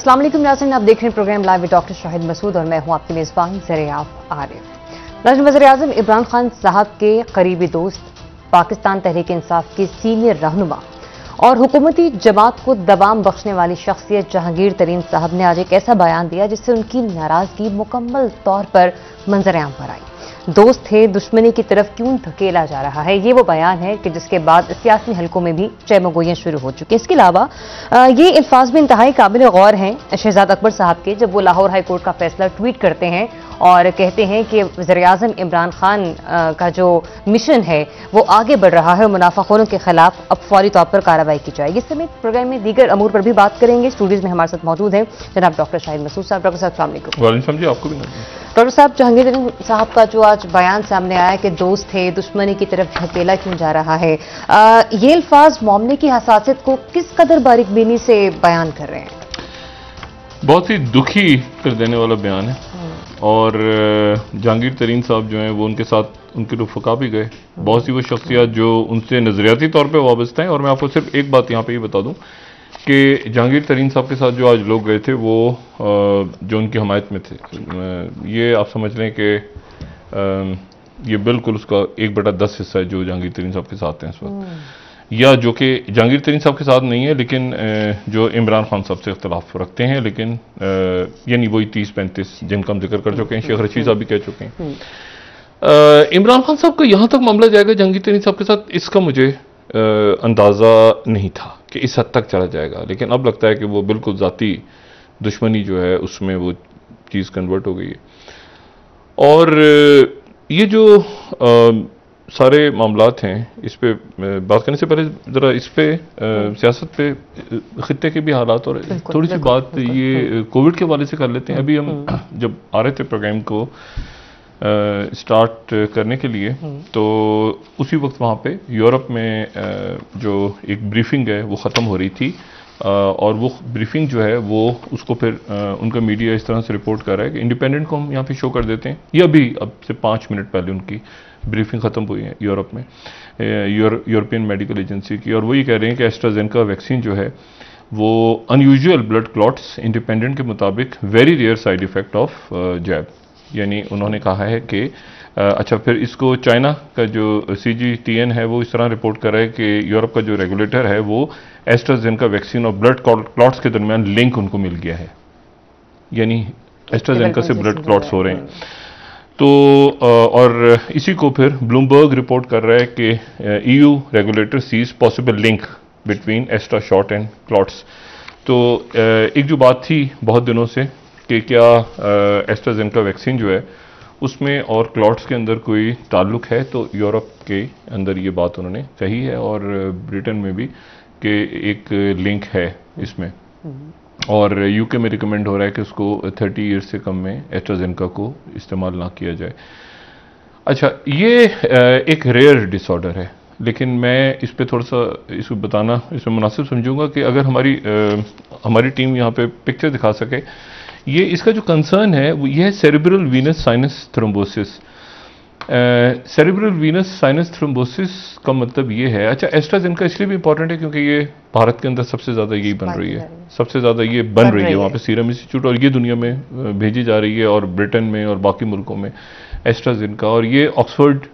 अस्सलाम वालेकुम नाज़रीन, आप देख रहे हैं programme live with doctor Shahid Masood और मैं हूं आपके मेजबान ज़रियाफ आरिफ। वज़ीर-ए-आज़म इमरान खान साहब के करीबी दोस्त, पाकिस्तान तहरीक इंसाफ के सीनियर रहनुमा और हुकूमती जमात को दबाम बख्शने वाली शख्सियत जहांगीर तरीन साहब ने आज एक ऐसा बयान दिया जिससे उनकी नाराजगी मुकम्मल तौर पर मंजर-ए-आम पर आई। दोस्त थे, दुश्मनी की तरफ क्यों धकेला जा रहा है, ये वो बयान है कि जिसके बाद सियासी हलकों में भी चहमगोइयां शुरू हो चुकी है। इसके अलावा ये अल्फाज में इंतहाई काबिल गौर हैं शहजाद अकबर साहब के, जब वो लाहौर हाई कोर्ट का फैसला ट्वीट करते हैं और कहते हैं कि वज़ीर-ए-आज़म इमरान खान का जो मिशन है वो आगे बढ़ रहा है और मुनाफाखोरों के खिलाफ अब फौरी तौर पर कार्रवाई की जाएगी। इस समय प्रोग्राम में दीगर अमूर पर भी बात करेंगे। स्टूडियोज में हमारे साथ मौजूद हैं जनाब डॉक्टर शाहिद मसूद साहब। डॉक्टर साहब अस्सलाम वालेकुम। जी, आपको भी डॉक्टर साहब, जहांगीर तरीन साहब का जो आज बयान सामने आया कि दोस्त थे, दुश्मनी की तरफ धकेला क्यों जा रहा है, ये अल्फाज मामले की हसासियत को किस कदर बारीकबीनी से बयान कर रहे हैं? बहुत ही दुखी कर देने वाला बयान है और जहांगीर तरीन साहब जो हैं वो उनके साथ उनके रफ़का भी गए, बहुत सी वो शख्सियत जो उनसे नज़रियाती तौर पे वाबस्ता हैं। और मैं आपको सिर्फ एक बात यहाँ पे ये बता दूँ कि जहांगीर तरीन साहब के साथ जो आज लोग गए थे वो जो उनकी हमायत में थे, ये आप समझ लें कि ये बिल्कुल उसका 1/10 हिस्सा है जो जहांगीर तरीन साहब के साथ हैं इस वक्त, या जो कि जहांगीर तरीन साहब के साथ नहीं है लेकिन जो इमरान खान साहब से इख्तलाफ रखते हैं, लेकिन यानी वही 30-35 जिनका हम जिक्र कर चुके हैं, शेख रशीद साहब भी कह चुके हैं। इमरान खान साहब का यहाँ तक मामला जाएगा जहांगीर तरीन साहब के साथ, इसका मुझे अंदाज़ा नहीं था कि इस हद तक चला जाएगा, लेकिन अब लगता है कि वो बिल्कुल ज़ाती दुश्मनी जो है उसमें वो चीज़ कन्वर्ट हो गई है। और ये जो सारे मामलात हैं, इस पे बात करने से पहले ज़रा इस पे सियासत पे खित्ते के भी हालात और थोड़ी सी बात ये कोविड के हवाले से कर लेते हैं। अभी हम जब आ रहे थे प्रोग्राम को स्टार्ट करने के लिए तो उसी वक्त वहाँ पे यूरोप में जो एक ब्रीफिंग है वो ख़त्म हो रही थी और वो ब्रीफिंग जो है वो उसको फिर उनका मीडिया इस तरह से रिपोर्ट कर रहा है कि इंडिपेंडेंट को हम यहाँ पे शो कर देते हैं। ये अभी अब से 5 मिनट पहले उनकी ब्रीफिंग ख़त्म हुई है यूरोप में, यूरोपियन मेडिकल एजेंसी की, और वो ये कह रहे हैं कि एस्ट्राजेनेका वैक्सीन जो है वो अनयूजुअल ब्लड क्लॉट्स, इंडिपेंडेंट के मुताबिक very rare side effect of jab, यानी उन्होंने कहा है कि अच्छा, फिर इसको चाइना का जो CGTN है वो इस तरह रिपोर्ट कर रहा है कि यूरोप का जो रेगुलेटर है वो एस्ट्राजेनेका वैक्सीन और ब्लड क्लॉट्स के दरमियान लिंक उनको मिल गया है, यानी एस्ट्राजेनेका से ब्लड क्लॉट्स हो रहे हैं। तो और इसी को फिर ब्लूमबर्ग रिपोर्ट कर रहा है कि EU regulator sees possible link between Astra shot and clots. तो एक जो बात थी बहुत दिनों से कि क्या एस्ट्राजेनेका वैक्सीन जो है उसमें और क्लॉट्स के अंदर कोई ताल्लुक है, तो यूरोप के अंदर ये बात उन्होंने कही है और ब्रिटेन में भी कि एक लिंक है इसमें, और UK में रिकमेंड हो रहा है कि उसको 30 ईयर्स से कम में एस्ट्राजेनेका को इस्तेमाल ना किया जाए। अच्छा, ये एक रेयर डिसऑर्डर है, लेकिन मैं इस पे थोड़ा सा इसको बताना इसमें मुनासिब समझूंगा कि अगर हमारी टीम यहाँ पे पिक्चर दिखा सके, ये इसका जो कंसर्न है वो ये है cerebral Venus sinus thrombosis. Cerebral Venus sinus thrombosis का मतलब ये है, अच्छा, एस्ट्राजेनेका इसलिए भी इंपॉर्टेंट है क्योंकि ये भारत के अंदर सबसे ज़्यादा यही बन रही है, सबसे ज़्यादा ये बन रही है वहाँ पे सीरम इंस्टीट्यूट, और ये दुनिया में भेजी जा रही है और ब्रिटेन में और बाकी मुल्कों में एस्ट्राजेनेका, और ये ऑक्सफोर्ड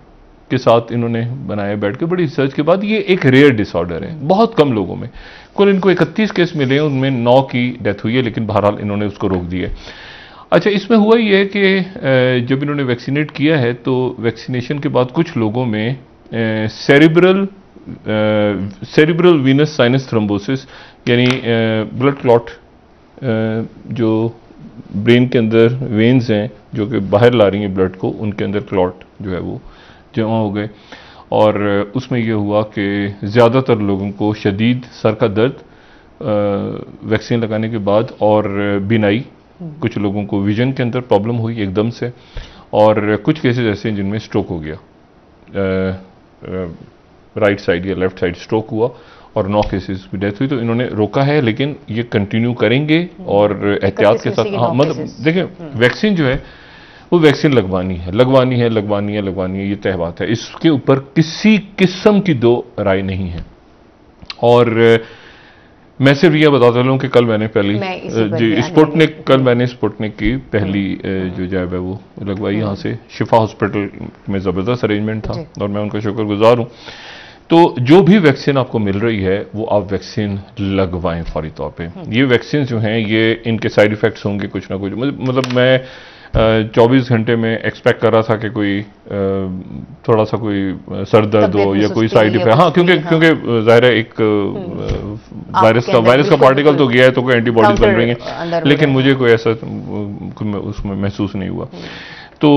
के साथ इन्होंने बनाया बैठ के बड़ी रिसर्च के बाद। ये एक रेयर डिसऑर्डर है, बहुत कम लोगों में, कुल इनको 31 केस मिले हैं, उनमें 9 की डेथ हुई है, लेकिन बहरहाल इन्होंने उसको रोक दिया। अच्छा, इसमें हुआ ये है कि जब इन्होंने वैक्सीनेट किया है तो वैक्सीनेशन के बाद कुछ लोगों में सेरिब्रल वीनस साइनस थ्रोम्बोसिस, यानी ब्लड क्लॉट, जो ब्रेन के अंदर वेन्स हैं जो कि बाहर ला रही हैं ब्लड को, उनके अंदर क्लॉट जो है वो जमा हो गए, और उसमें यह हुआ कि ज़्यादातर लोगों को शदीद सर का दर्द वैक्सीन लगाने के बाद, और बिनाई, कुछ लोगों को विजन के अंदर प्रॉब्लम हुई एकदम से, और कुछ केसेस ऐसे हैं जिनमें स्ट्रोक हो गया, राइट साइड या लेफ्ट साइड स्ट्रोक हुआ, और 9 केसेस की डेथ हुई। तो इन्होंने रोका है, लेकिन ये कंटिन्यू करेंगे और एहतियात के साथ। हाँ, मतलब देखिए, वैक्सीन जो है वो वैक्सीन लगवानी है, ये तय बात है, इसके ऊपर किसी किस्म की दो राय नहीं है। और मैं सिर्फ ये बताता हूँ कि कल मैंने पहली जी स्पुतनिक कल मैंने स्पुतनिक की पहली जो जैब है वो लगवाई यहाँ से शिफा हॉस्पिटल में ज़बरदस्त अरेंजमेंट था और मैं उनका शुक्रगुजार हूँ। तो जो भी वैक्सीन आपको मिल रही है वो आप वैक्सीन लगवाएं फौरी तौर पे। ये वैक्सीन जो हैं ये इनके साइड इफ़ेक्ट्स होंगे कुछ ना कुछ, मतलब मैं 24 घंटे में एक्सपेक्ट कर रहा था कि कोई थोड़ा सा कोई सर दर्द हो या कोई साइड इफेक्ट, हाँ क्योंकि जाहिर है एक वायरस का पार्टिकल तो गया है तो कोई एंटीबॉडीज बन रही हैं, लेकिन मुझे कोई ऐसा उसमें महसूस नहीं हुआ। तो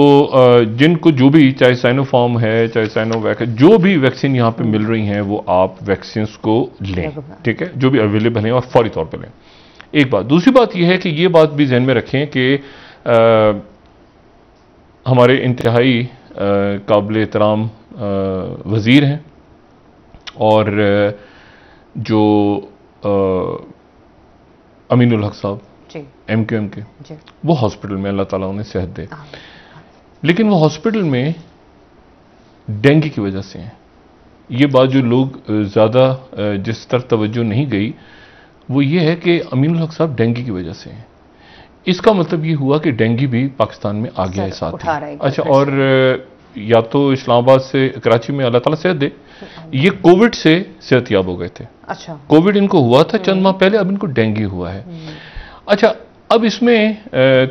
जिनको जो भी चाहे साइनोफार्म है चाहे साइनोवैक है, जो भी वैक्सीन यहाँ पे मिल रही हैं वो आप वैक्सीन को लें, ठीक है, जो भी अवेलेबल हैं और फौरी तौर पर लें। एक बात। दूसरी बात यह है कि ये बात भी जहन में रखें कि हमारे इंतहाई काबिल एहतराम वज़ीर हैं और जो अमीनुल हक साहब MQM के, वो हॉस्पिटल में, अल्लाह ताला उन्हें सेहत दे, लेकिन वो हॉस्पिटल में डेंगू की वजह से हैं। ये बात जो लोग ज़्यादा जिस तरफ तवज्जो नहीं गई वो ये है कि अमीनुल हक साहब डेंगू की वजह से हैं। इसका मतलब ये हुआ कि डेंगू भी पाकिस्तान में आ गया है साथ ही। अच्छा, और या तो इस्लामाबाद से कराची में, अल्लाह ताला सेहत दे, ये कोविड से सेहतयाब हो गए थे। अच्छा, कोविड इनको हुआ था चंद माह पहले, अब इनको डेंगू हुआ है। अच्छा, अब इसमें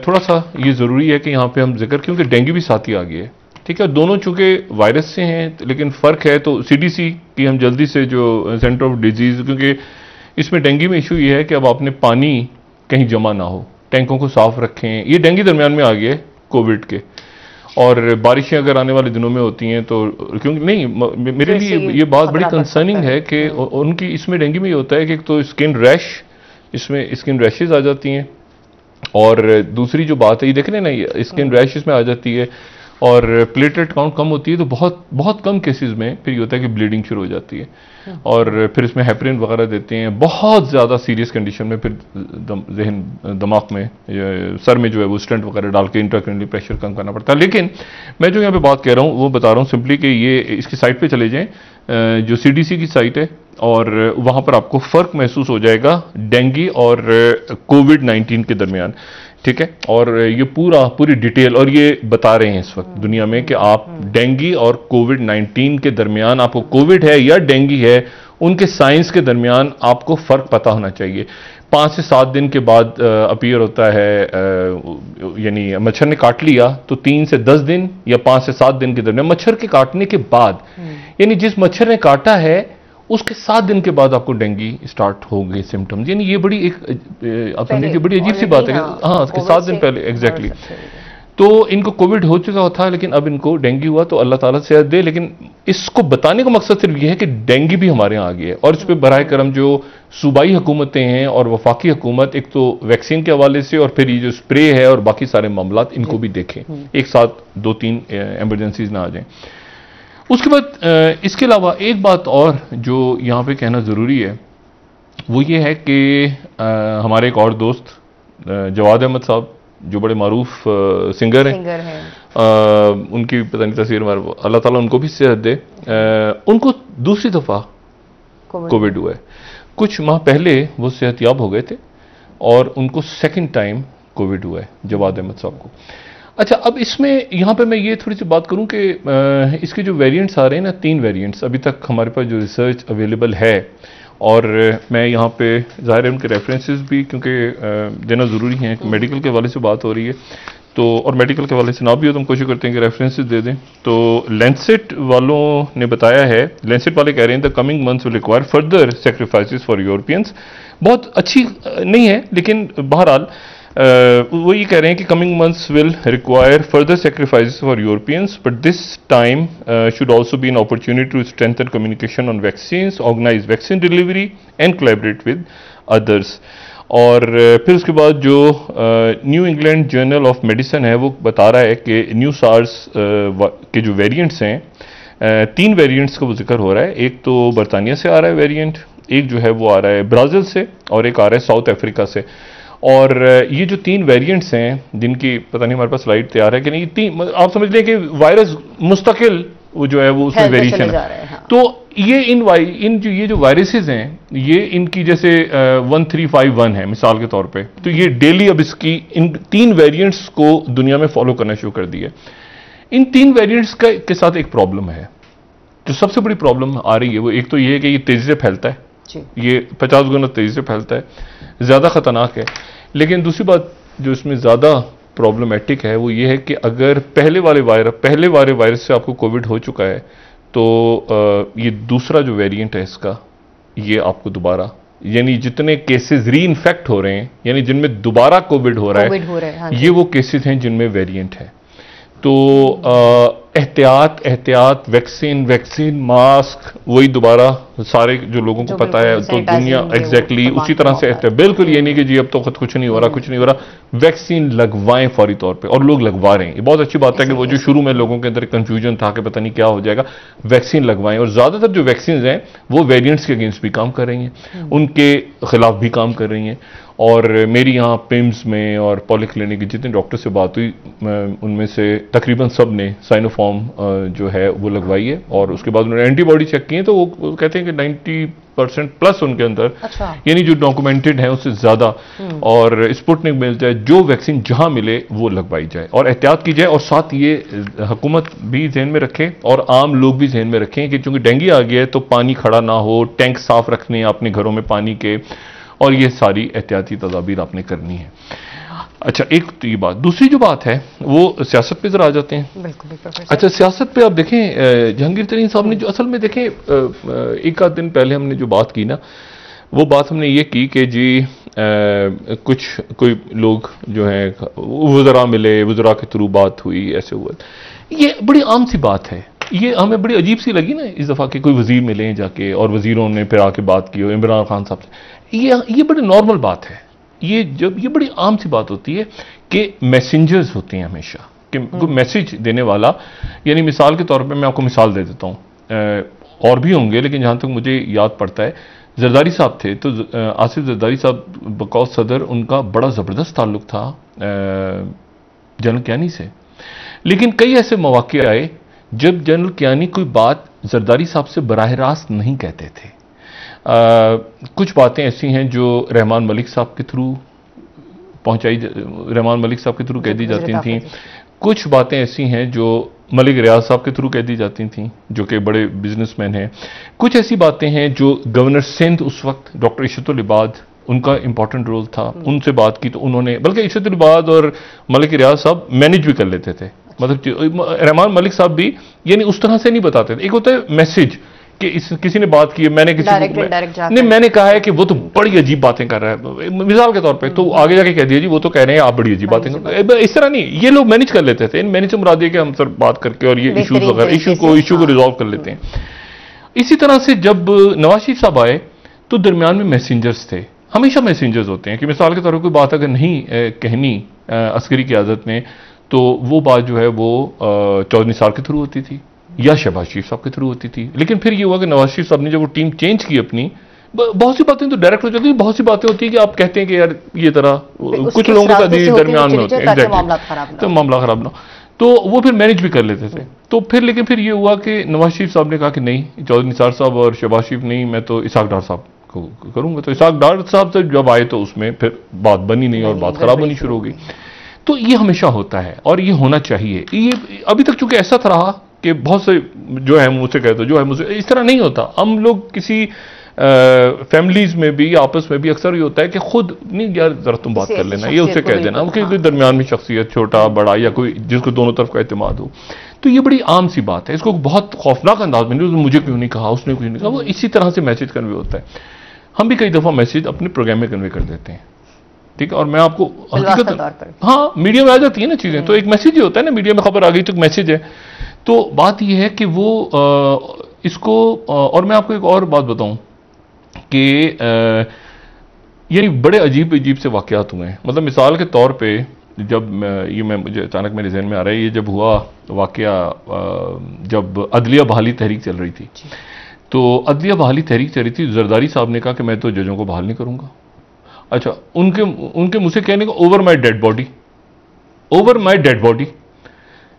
थोड़ा सा ये ज़रूरी है कि यहाँ पे हम जिक्र, क्योंकि डेंगू भी साथ ही आ गया है, ठीक है, दोनों चूंकि वायरस से हैं लेकिन फ़र्क है। तो CDC की हम जल्दी से जो सेंटर ऑफ डिजीज़, क्योंकि इसमें डेंगू में इशू ये है कि अब आपने पानी कहीं जमा ना हो, टैंकों को साफ रखें। ये डेंगू दरमियान में आ गया है कोविड के, और बारिशें अगर आने वाले दिनों में होती हैं तो, क्योंकि नहीं, मेरे लिए ये बात बड़ी कंसर्निंग है कि उनकी इसमें डेंगू में ये होता है कि एक तो स्किन रैश, इसमें स्किन रैशेज आ जाती हैं, और दूसरी जो बात है ये देख रहे हैं ना, स्किन रैश इसमें आ जाती है और प्लेटलेट काउंट कम होती है, तो बहुत कम केसेस में फिर ये होता है कि ब्लीडिंग शुरू हो जाती है, और फिर इसमें हेपरिन वगैरह देते हैं। बहुत ज़्यादा सीरियस कंडीशन में फिर दिमाग में, सर में जो है वो स्टेंट वगैरह डाल के इंट्राक्रैनियल प्रेशर कम करना पड़ता है। लेकिन मैं जो यहाँ पे बात कह रहा हूँ वो बता रहा हूँ सिंपली कि ये इसकी साइट पे चले जाएं, जो CDC की साइट है, और वहाँ पर आपको फ़र्क महसूस हो जाएगा डेंगू और कोविड-19 के दरमियान, ठीक है। और ये पूरी डिटेल, और ये बता रहे हैं इस वक्त दुनिया में कि आप डेंगू और कोविड-19 के दरमियान, आपको कोविड है या डेंगू है, उनके साइंस के दरमियान आपको फ़र्क पता होना चाहिए। 5 से 7 दिन के बाद अपीयर होता है, यानी मच्छर ने काट लिया तो 3 से 10 दिन या 5 से 7 दिन के दरमियान, मच्छर के काटने के बाद, यानी जिस मच्छर ने काटा है उसके 7 दिन के बाद आपको डेंगू स्टार्ट हो गए सिम्टम्स। यानी ये बड़ी एक आप समझिए कि बड़ी अजीब सी बात है। हाँ, उसके 7 दिन पहले एग्जैक्टली। तो इनको कोविड हो चुका था लेकिन अब इनको डेंगू हुआ, तो अल्लाह ताला सेहत दे। लेकिन इसको बताने का मकसद सिर्फ ये है कि डेंगू भी हमारे यहाँ आ गया है, और इस पर बराए करम जो सूबाई हुकूमतें हैं और वफाकी हुकूमत, एक तो वैक्सीन के हवाले से और फिर ये जो स्प्रे है और बाकी सारे मामला, इनको भी देखें, एक साथ 2-3 एमरजेंसीज ना आ जाएं। उसके बाद इसके अलावा एक बात और जो यहाँ पे कहना ज़रूरी है वो ये है कि हमारे एक और दोस्त जवाद अहमद साहब, जो बड़े मारूफ सिंगर हैं, उनकी पता नहीं तस्वीर, अल्लाह ताला उनको भी सेहत दे। उनको दूसरी दफ़ा कोविड हुआ है। कुछ माह पहले वो सेहतयाब हो गए थे और उनको सेकंड टाइम कोविड हुआ है जवाद अहमद साहब को। अच्छा, अब इसमें यहाँ पे मैं ये थोड़ी सी बात करूँ कि इसके जो वेरिएंट्स आ रहे हैं ना, 3 वेरिएंट्स अभी तक हमारे पास जो रिसर्च अवेलेबल है, और मैं यहाँ पे ज़ाहिर है उनके रेफरेंसेस भी क्योंकि देना ज़रूरी है, मेडिकल के हवाले से बात हो रही है तो, और मेडिकल के हवाले से ना भी हो तो हम कोशिश करते हैं कि रेफरेंसेस दे दें। तो लैंसेट वालों ने बताया है, लैंसेट वाले कह रहे हैं the coming months will require further sacrifices for Europeans. बहुत अच्छी नहीं है लेकिन बहरहाल वो ये कह रहे हैं कि coming months will require further sacrifices for Europeans, but this time should also be an opportunity to strengthen communication on vaccines, organise vaccine delivery and collaborate with others. और फिर उसके बाद जो New England Journal of Medicine है वो बता रहा है कि न्यू सार्स के जो वेरिएंट्स हैं, 3 वेरिएंट्स का वो जिक्र हो रहा है। एक तो बरतानिया से आ रहा है वेरिएंट, एक जो है वो आ रहा है ब्राज़ील से, और एक आ रहा है साउथ अफ्रीका से। और ये जो 3 वेरिएंट्स हैं जिनकी पता नहीं हमारे पास स्लाइड तैयार है कि नहीं, 3 आप समझ लें कि वायरस मुस्तकिल वो जो है वो उसमें वेरिएशन है। हाँ। तो ये ये जो वायरसेस हैं, ये इनकी जैसे 1351 है मिसाल के तौर पे, तो ये डेली अब इसकी इन 3 वेरिएंट्स को दुनिया में फॉलो करना शुरू कर दिया। इन 3 वेरिएंट्स के साथ एक प्रॉब्लम है, जो सबसे बड़ी प्रॉब्लम आ रही है वो एक तो ये है कि ये तेजी से फैलता है, ये 50 गुना तेजी से फैलता है, ज्यादा खतरनाक है। लेकिन दूसरी बात जो इसमें ज्यादा प्रॉब्लमेटिक है वो ये है कि अगर पहले वाले वायरस से आपको कोविड हो चुका है तो ये दूसरा जो वेरिएंट है इसका, ये आपको दोबारा, यानी जितने केसेस री इन्फेक्ट हो रहे हैं, यानी जिनमें दोबारा कोविड हो रहा है, हाँ, ये वो केसेस हैं जिनमें वेरिएंट है। तो एहतियात, वैक्सीन, मास्क, वही दोबारा सारे जो लोगों को पता है, तो दुनिया एग्जैक्टली उसी तरह से एहतियात, बिल्कुल ये नहीं कि जी अब तो कुछ नहीं हो रहा, वैक्सीन लगवाएं फौरी तौर पे, और लोग लगवा रहे हैं। ये बहुत अच्छी बात है कि वो जो शुरू में लोगों के अंदर कंफ्यूजन था कि पता नहीं क्या हो जाएगा, वैक्सीन लगवाएं। और ज्यादातर जो वैक्सीन हैं वो वेरिएंट्स के अगेंस्ट भी काम कर रही हैं, उनके खिलाफ भी काम कर रही हैं। और मेरी यहाँ पिम्स में और पॉलीक्लिनिक के जितने डॉक्टर से बात हुई, उनमें से तकरीबन सब ने साइनोफार्म जो है वो लगवाई है, और उसके बाद उन्होंने एंटीबॉडी चेक की है, तो वो कहते हैं कि 90% प्लस उनके अंदर, यानी जो डॉक्यूमेंटेड है उससे ज्यादा। और स्पुतनिक मिल जाए, जो वैक्सीन जहां मिले वो लगवाई जाए और एहतियात की जाए। और साथ ये हुकूमत भी ध्यान में रखे और आम लोग भी ध्यान में रखें कि चूंकि डेंगू आ गया है तो पानी खड़ा ना हो, टैंक साफ रखने हैं अपने घरों में पानी के, और ये सारी एहतियाती तदाबीर आपने करनी है। अच्छा, एक तो ये बात, दूसरी जो बात है वो सियासत पे जरा आ जाते हैं। बिल्कुल। अच्छा, सियासत पे आप देखें, जहांगीर तरीन साहब ने जो असल में देखें एक आध दिन पहले हमने जो बात की ना, वो बात हमने ये की कि जी कोई लोग जो हैं वज़रा मिले, वज़रा के थ्रू बात हुई, ऐसे हुआ। ये बड़ी आम सी बात है, ये हमें बड़ी अजीब सी लगी ना इस दफ़ा कि कोई वज़ीर मिले जाके और वज़ीरों ने फिर आके बात की इमरान खान साहब से। ये बड़ी नॉर्मल बात है। ये बड़ी आम सी बात होती है कि मैसेंजर्स होते हैं हमेशा, कि कोई मैसेज देने वाला, यानी मिसाल के तौर पे मैं आपको मिसाल दे देता हूँ, और भी होंगे लेकिन जहाँ तक मुझे याद पड़ता है, जरदारी साहब थे, तो आसिफ जरदारी साहब बकौल सदर, उनका बड़ा ज़बरदस्त ताल्लुक था जनरल कियानी से। लेकिन कई ऐसे मौके आए जब जनरल कियानी कोई बात जरदारी साहब से बराह रास्त नहीं कहते थे। कुछ बातें ऐसी हैं जो रहमान मलिक साहब के थ्रू रहमान मलिक साहब के थ्रू कह दी जाती थी। कुछ बातें ऐसी हैं जो मलिक रियाज साहब के थ्रू कह दी जाती थी, जो कि बड़े बिजनेसमैन हैं। कुछ ऐसी बातें हैं जो गवर्नर सिंध उस वक्त डॉक्टर इशरतुल इबाद, उनका इंपॉर्टेंट रोल था, उनसे बात की तो उन्होंने, बल्कि इशरतुल इबाद और मलिक रियाज साहब मैनेज भी कर लेते थे, मतलब रहमान मलिक साहब भी, यानी उस तरह से नहीं बताते थे। एक होता है मैसेज कि किसी ने बात की है, मैंने किसी नहीं, मैंने कहा है कि वो तो बड़ी अजीब बातें कर रहा है, मिसाल के तौर पे, तो आगे जाके कह दिया जी वो तो कह रहे हैं आप बड़ी अजीब बातें कर रहे हैं। इस तरह नहीं, ये लोग मैनेज कर लेते थे। मैनेज से मुराद है कि हम सर बात करके और ये इशूज वगैरह इशू को रिजॉल्व कर लेते हैं। इसी तरह से जब नवाज शरीफ साहब आए तो दरमियान में मैसेंजर्स थे, हमेशा मैसेंजर्स होते हैं कि मिसाल के तौर पर कोई बात अगर नहीं कहनी अस्करी क़यादत में, तो वो बात जो है वो चौधरी निसार के थ्रू होती थी या शहबाज शरीफ साहब के थ्रू होती थी। लेकिन फिर ये हुआ कि नवाज शरीफ साहब ने जब वो टीम चेंज की अपनी, बहुत सी बातें तो डायरेक्ट हो जाती है, बहुत सी बातें होती है कि आप कहते हैं कि यार ये तरह कुछ लोगों के दरमियान में होते हैं, तो मामला खराब ना, तो वो फिर मैनेज भी कर लेते थे। तो फिर लेकिन फिर ये हुआ कि नवाज शरीफ साहब ने कहा कि नहीं, चौधरी निसार साहब और शहबाज शरीफ नहीं, मैं तो इसहाक डार साहब को करूंगा। तो इसहाक डार साहब से जब आए तो उसमें फिर बात बनी नहीं और बात खराब होनी शुरू हो गई। तो ये हमेशा होता है और ये होना चाहिए। ये अभी तक चूंकि ऐसा रहा कि बहुत से जो है मुझसे कहते जो है मुझसे, इस तरह नहीं होता। हम लोग किसी फैमिलीज में भी आपस में भी अक्सर ये होता है कि खुद नहीं यार जरा तुम बात कर लेना, ये उससे कह देना, कोई दरमियान में शख्सियत छोटा बड़ा या कोई जिसको दोनों तरफ का एतमाद हो। तो ये बड़ी आम सी बात है, इसको बहुत खौफनाक अंदाज में नहीं, मुझे क्यों नहीं कहा, उसने क्यों नहीं कहा, वो इसी तरह से मैसेज कन्वे होता है। हम भी कई दफा मैसेज अपने प्रोग्राम में कन्वे कर देते हैं, ठीक है। और मैं आपको हकीकत, हाँ मीडिया में आ जाती है ना चीजें, तो एक मैसेज ही होता है ना, मीडिया में खबर आ गई तो मैसेज है। तो बात यह है कि वो इसको, और मैं आपको एक और बात बताऊं कि ये बड़े अजीब अजीब से वाकयात हुए हैं। मतलब मिसाल के तौर पे जब मुझे अचानक मेरे जहन में आ रहा है, ये जब हुआ वाकया जब अदलिया बहाली तहरीक चल रही थी, तो अदलिया बहाली तहरीक चल रही थी, जरदारी साहब ने कहा कि मैं तो जजों को बहाल नहीं करूंगा। अच्छा, उनके मुझसे कहने को ओवर माई डेड बॉडी,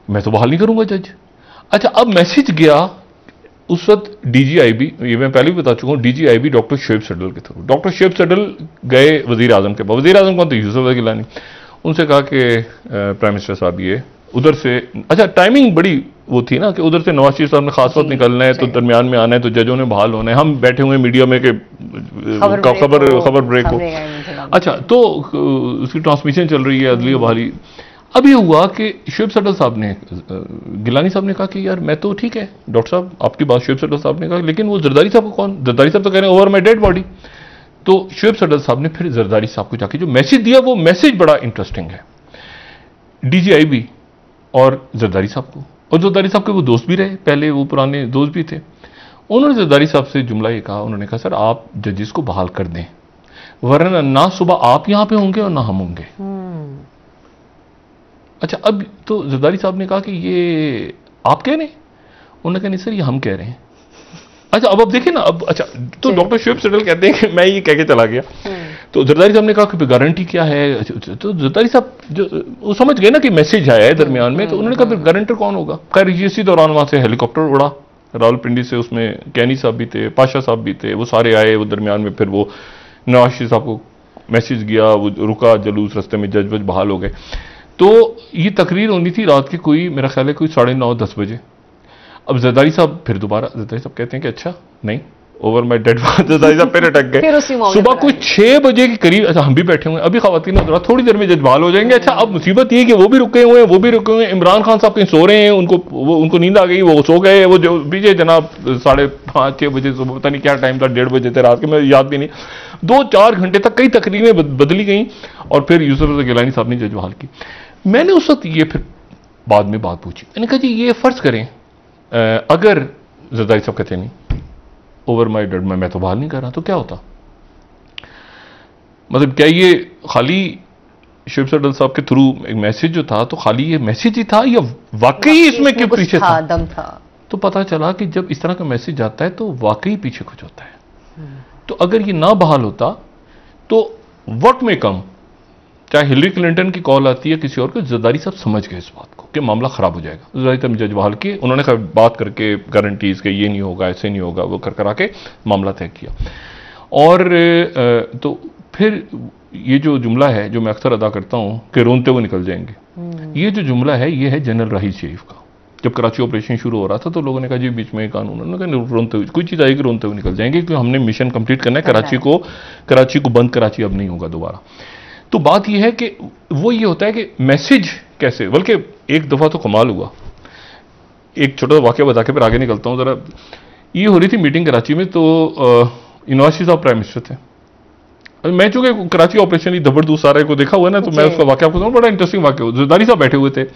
मैं तो बहाल नहीं करूंगा जज। अच्छा, अब मैसेज गया उस वक्त डीजीआईबी, ये मैं पहले भी बता चुका हूं, डीजीआईबी डॉक्टर शोएब सडल के थ्रू। डॉक्टर शोएब सडल गए वजीर आजम के पास। वजीर आजम कौन थे? यूसुफ गिलानी। उनसे कहा कि प्राइम मिनिस्टर साहब ये उधर से, अच्छा टाइमिंग बड़ी वो थी ना कि उधर से नवाज शरीफ साहब ने खास वक्त निकलना है, तो दरमियान में आना है, तो जजों ने बहाल होना है, हम बैठे हुए मीडिया में कि खबर ब्रेक हो। अच्छा, तो उसकी ट्रांसमिशन चल रही है, अदलिया बहाली। अब ये हुआ कि शोएब सडल साहब ने, गिलानी साहब ने कहा कि यार मैं तो ठीक है डॉक्टर साहब, आपकी बात शोएब सडल साहब ने कहा, लेकिन वो जरदारी साहब को कौन? जरदारी साहब तो कह रहे हैं ओवर माई डेड बॉडी। तो शोएब सडल साहब ने फिर जरदारी साहब को जाके जो मैसेज दिया, वो मैसेज बड़ा इंटरेस्टिंग है डीजीआईबी और जरदारी साहब को। और जरदारी साहब के वो दोस्त भी रहे, पहले वो पुराने दोस्त भी थे। उन्होंने जरदारी साहब से जुमला ये कहा, उन्होंने कहा सर आप जजेस को बहाल कर दें, वरना ना सुबह आप यहां पे होंगे और ना हम होंगे। अच्छा, अब तो जरदारी साहब ने कहा कि ये आप कह रहे हैं? उन्होंने कहा नहीं सर, ये हम कह रहे हैं। अच्छा, अब देखिए ना, अब अच्छा, तो डॉक्टर शोएब सडल कहते हैं कि मैं ये कह के चला गया। तो जरदारी साहब ने कहा कि गारंटी क्या है? तो जरदारी साहब जो वो समझ गए ना कि मैसेज आया है दरमियान में, तो उन्होंने कहा फिर गारंटर कौन होगा? खैर इसी दौरान वहां से हेलीकॉप्टर उड़ा रावलपिंडी से, उसमें कैनी साहब भी थे, पाशा साहब भी थे, वो सारे आए। वो दरमियान में फिर वो नवाज शरीफ साहब को मैसेज गया, वो रुका जलूस, रस्ते में जज वज बहाल हो गए। तो ये तकरीर होनी थी रात की कोई, मेरा ख्याल है कोई 9:30-10 बजे। अब जरदारी साहब फिर दोबारा, जरदारी साहब कहते हैं कि अच्छा नहीं, over my dead body. Zardari साहब फिर अटक गए। सुबह कुछ 6 बजे के करीब, अच्छा हम भी बैठे हुए हैं, अभी खवातीन थोड़ी देर में जज्बाल हो जाएंगे। अच्छा, अब मुसीबत ये कि वो भी रुके हुए हैं, वो भी रुके हुए हैं। इमरान खान साहब कहीं सो रहे हैं, उनको नींद आ गई, वो सो गए। वो जो पीछे जनाब 5:30-6 बजे सुबह, पता नहीं क्या टाइम था, 1:30 बजे थे रात के, मैं याद भी नहीं। 2-4 घंटे तक कई तकरीरें बदली गई और फिर यूसुफ गिलानी साहब ने जज बहाल की। मैंने उस वक्त ये फिर बाद में बात पूछी, मैंने कहा जी ये फर्ज करें अगर जरदारी साहब कहते नहीं ओवर माई डेड, मैं तो बहाल नहीं कर रहा, तो क्या होता? मतलब क्या ये खाली शोएब सडल साहब के थ्रू एक मैसेज जो था, तो खाली ये मैसेज ही था या वाकई इसमें क्यों पीछे था? दम था। तो पता चला कि जब इस तरह का मैसेज आता है तो वाकई पीछे कुछ होता है। तो अगर ये ना बहाल होता तो व्हाट में कम, चाहे हिलरी क्लिंटन की कॉल आती है किसी और को, जरदारी साहब समझ गए इस बात को कि मामला खराब हो जाएगा। जरदारी साहब जज बहाल किए, उन्होंने बात करके गारंटीज के ये नहीं होगा, ऐसे नहीं होगा, वो करा के मामला तय किया। और तो फिर ये जो जुमला है जो मैं अक्सर अदा करता हूं कि रोनते हुए निकल जाएंगे, ये जो जुमला है ये है जनरल राहील शरीफ का। जब कराची ऑपरेशन शुरू हो रहा था तो लोगों ने कहा जी बीच में कानून, उन्होंने कहा रोनते हुए कोई चीज़ आएगी रोनते हुए निकल जाएंगे, क्योंकि हमने मिशन कंप्लीट करना है, कराची को बंद, कराची अब नहीं होगा दोबारा। तो बात यह है कि वो ये होता है कि मैसेज कैसे, बल्कि एक दफ़ा तो कमाल हुआ, एक छोटा वाक़या बता के फिर आगे निकलता हूँ ज़रा। ये हो रही थी मीटिंग कराची में, तो नवाज शरीफ साहब प्राइम मिनिस्टर थे। मैं चूंकि कराची ऑपरेशन जबरदस्त सारे को देखा हुआ है ना, तो मैं उसका वाक़या आपको बड़ा इंटरेस्टिंग वाक़या। जरदारी साहब बैठे हुए थे,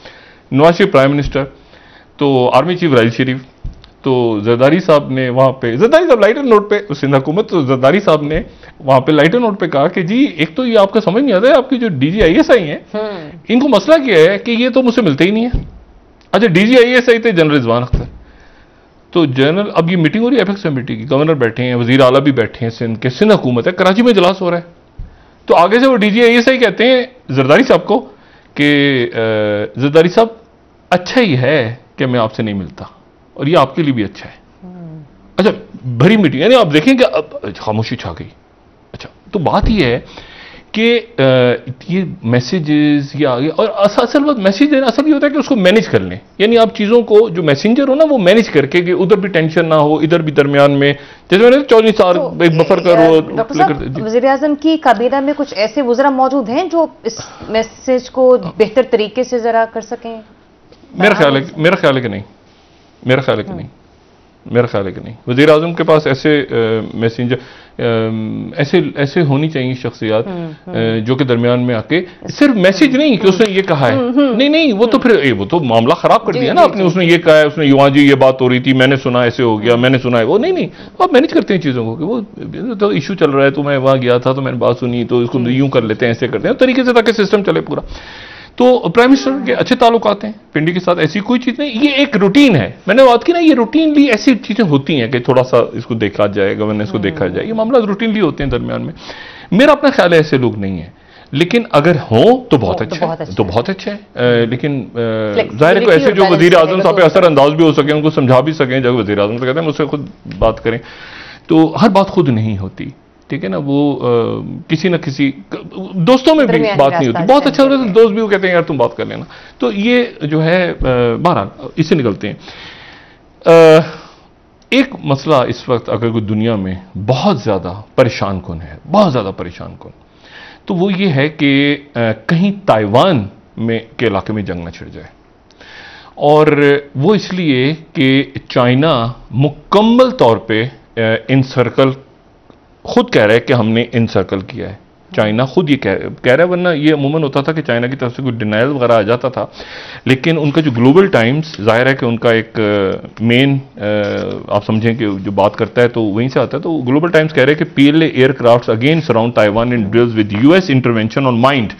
नवाज शरीफ प्राइम मिनिस्टर, तो आर्मी चीफ राहील शरीफ, तो जरदारी साहब ने वहां पे, जरदारी साहब लाइटर नोट पे, सिंध हुकूमत, तो जरदारी साहब ने वहां पे लाइटर नोट पे कहा कि जी एक तो ये आपका समझ नहीं आता है, आपकी जो DGISI हैं इनको मसला क्या है कि ये तो मुझसे मिलते ही नहीं है। अच्छा, DGISI थे जनरल रिजवान अख्तर, तो जनरल, अब ये मीटिंग हो रही है एपेक्स कमेटी की, गवर्नर बैठे हैं, वजीर आला भी बैठे हैं सिंध के, सिंध हुकूमत है, कराची में इजलास हो रहा है। तो आगे से वो DGISI कहते हैं जरदारी साहब को कि जरदारी साहब अच्छा ही है कि मैं आपसे नहीं मिलता, और ये आपके लिए भी अच्छा है। अच्छा, भरी मीटिंग, यानी आप देखें कि अब खामोशी छा गई। अच्छा, तो बात ये है कि ये मैसेजेस या और असल बात मैसेज है, असल ये होता है कि उसको मैनेज कर लें, यानी आप चीज़ों को जो मैसेंजर हो ना वो मैनेज करके कि उधर भी टेंशन ना हो, इधर भी दरमियान में, जैसे मैंने 24 साल एक बफर करो। वज़ीर-ए-आज़म की काबीना में कुछ ऐसे वज़रा मौजूद हैं जो इस मैसेज को बेहतर तरीके से जरा कर सकें? मेरा ख्याल है कि नहीं, मेरा ख्याल है कि नहीं, मेरा ख्याल है कि नहीं। वज़ीर आज़म के पास ऐसे मैसेंजर, ऐसे होनी चाहिए शख्सियात जो कि दरमियान में आके सिर्फ मैसेज नहीं कि उसने ये कहा है, नहीं, वो तो फिर वो तो मामला खराब कर दिया ना आपने, उसने ये कहा है, उसने युवा जी ये बात हो रही थी, मैंने सुना ऐसे हो गया, मैंने सुना है, वो नहीं, आप मैनेज करते हैं चीज़ों को कि वो तो इशू चल रहा है, तो मैं वहाँ गया था तो मैंने बात सुनी, तो इसको यूं कर लेते हैं, ऐसे करते हैं, तरीके से ताकि सिस्टम चले पूरा। तो प्राइम मिनिस्टर के अच्छे ताल्लुकात हैं पिंडी के साथ, ऐसी कोई चीज़ नहीं, ये एक रूटीन है। मैंने बात की ना, ये रूटीनली ऐसी चीज़ें होती हैं कि थोड़ा सा इसको देखा जाए, गवर्नेंस को देखा जाए, ये मामला रूटीनली होते हैं दरमियान में। मेरा अपना ख्याल है ऐसे लोग नहीं है। लेकिन अगर हो तो बहुत अच्छा है, तो बहुत अच्छा है। लेकिन जाहिर है को ऐसे जो वजीर आजम साहब पे असर अंदाज भी हो सके, उनको समझा भी सकें, जब वजीर आजम से कहते हैं मुझसे खुद बात करें, तो हर बात खुद नहीं होती, ठीक है ना। वो किसी न किसी दोस्तों में भी बात नहीं होती, बहुत अच्छा होता है दोस्त भी वो कहते हैं यार तुम बात कर लेना। तो ये जो है बहरहाल इससे निकलते हैं। एक मसला इस वक्त अगर कोई दुनिया में बहुत ज्यादा परेशान कुन है, बहुत ज्यादा परेशान कुन, तो वो ये है कि कहीं ताइवान में के इलाके में जंग न छिड़ जाए। और वो इसलिए कि चाइना मुकम्मल तौर पे इनसर्कल खुद कह रहा है कि हमने इनसर्कल किया है। चाइना खुद ये कह रहा है, वरना ये अमूमन होता था कि चाइना की तरफ से कोई डिनाइल वगैरह आ जाता था, लेकिन उनका जो ग्लोबल टाइम्स जाहिर है कि उनका एक मेन आप समझें कि जो बात करता है तो वहीं से आता है। तो ग्लोबल टाइम्स कह रहे हैं कि PLA aircraft again surround Taiwan in drills with US intervention on mind.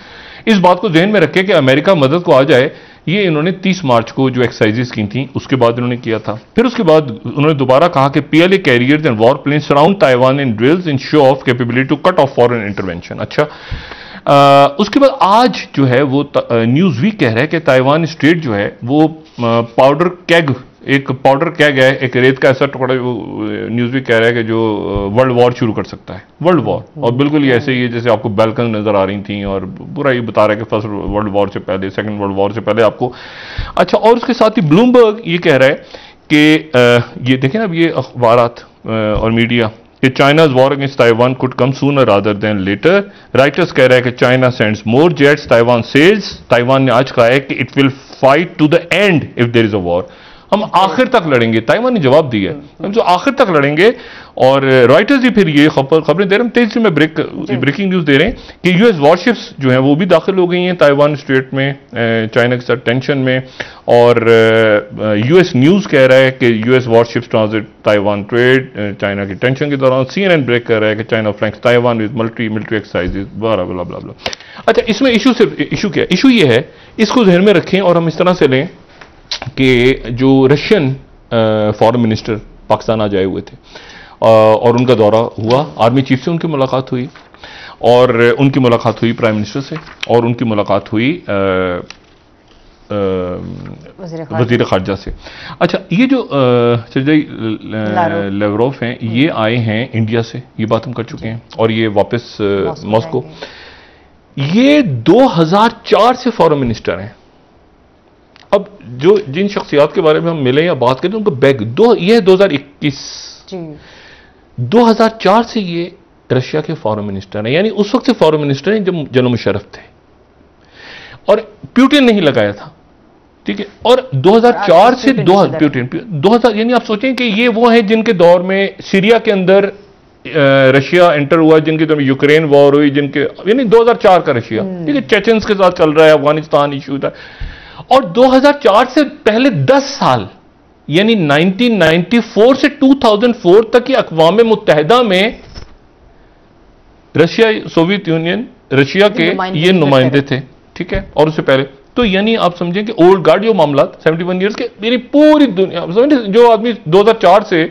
इस बात को ध्यान में रखें कि अमेरिका मदद को आ जाए। ये इन्होंने 30 मार्च को जो एक्सरसाइजेस की थी उसके बाद इन्होंने किया था। फिर उसके बाद उन्होंने दोबारा कहा कि PLA carriers and war plane surround Taiwan in drills in show of capability to cut off foreign intervention. अच्छा, उसके बाद आज जो है वो न्यूज वीक कह रहा है कि ताइवान स्ट्रेट जो है वो पाउडर कैग, एक पाउडर कैग है, एक रेत का ऐसा टुकड़ा, न्यूज भी कह रहा है कि जो वर्ल्ड वॉर शुरू कर सकता है, वर्ल्ड वॉर। और बिल्कुल ही ऐसे ही जैसे आपको बैल्कन नजर आ रही थी, और पूरा ये बता रहा है कि फर्स्ट वर्ल्ड वॉर से पहले, सेकंड वर्ल्ड वॉर से पहले आपको। अच्छा, और उसके साथ ही ब्लूमबर्ग ये कह रहा है कि ये देखें अब ये अखबारात और मीडिया कि China's war against Taiwan could come sooner rather than later. Reuters कह रहा है कि China sends more jets, Taiwan says, Taiwan ने आज कहा है कि it will fight to the end if there is a war. हम आखिर तक लड़ेंगे, ताइवान ने जवाब दिया है, हम जो आखिर तक लड़ेंगे। और रॉयटर्स ही फिर ये खबरें दे रहे हैं, तेजी से मैं ब्रेकिंग न्यूज दे रहे हैं कि यूएस वॉरशिप्स जो हैं वो भी दाखिल हो गई हैं ताइवान स्ट्रेट में चाइना के साथ टेंशन में। और यूएस न्यूज कह रहा है कि US warships transit Taiwan trade China की टेंशन के दौरान। CNN ब्रेक कर रहा है कि China flanks Taiwan with military exercises, blah blah blah blah. अच्छा, इसमें इशू क्या है? इशू ये है, इसको ध्यान में रखें और हम इस तरह से लें कि जो रशियन फॉरेन मिनिस्टर पाकिस्तान आज आए हुए थे और उनका दौरा हुआ, आर्मी चीफ से उनकी मुलाकात हुई, और उनकी मुलाकात हुई प्राइम मिनिस्टर से, और उनकी मुलाकात हुई वजीर खारजा से। अच्छा, ये जो सर्जेई लावरोव हैं, ये आए हैं इंडिया से, ये बात हम कर चुके हैं, और ये वापस मॉस्को। ये 2004 से फॉरेन मिनिस्टर हैं। अब जो जिन शख्सियात के बारे में हम मिले या बात करें उनका बैग ये है 2021, 2004 से ये रशिया के फॉरेन मिनिस्टर हैं, यानी उस वक्त से फॉरेन मिनिस्टर हैं जब जनरल मुशर्रफ थे और प्यूटिन नहीं लगाया था, ठीक है। और 2004 से 2000 यानी आप सोचें कि ये वो हैं जिनके दौर में सीरिया के अंदर रशिया एंटर हुआ, जिनके दौर में यूक्रेन वॉर हुई, जिनके यानी 2004 का रशिया, ठीक है। चेचन्स के साथ चल रहा है, अफगानिस्तान इशू था। और 2004 से पहले 10 साल यानी 1994 से 2004 तक की अक़वाम मुत्तहिदा में रशिया, सोवियत यूनियन, रशिया के ये नुमाइंदे थे, ठीक है। और उससे पहले तो यानी आप समझें कि ओल्ड गार्ड जो मामला 71 ईयर्स के, यानी पूरी दुनिया समझें जो आदमी 2004 से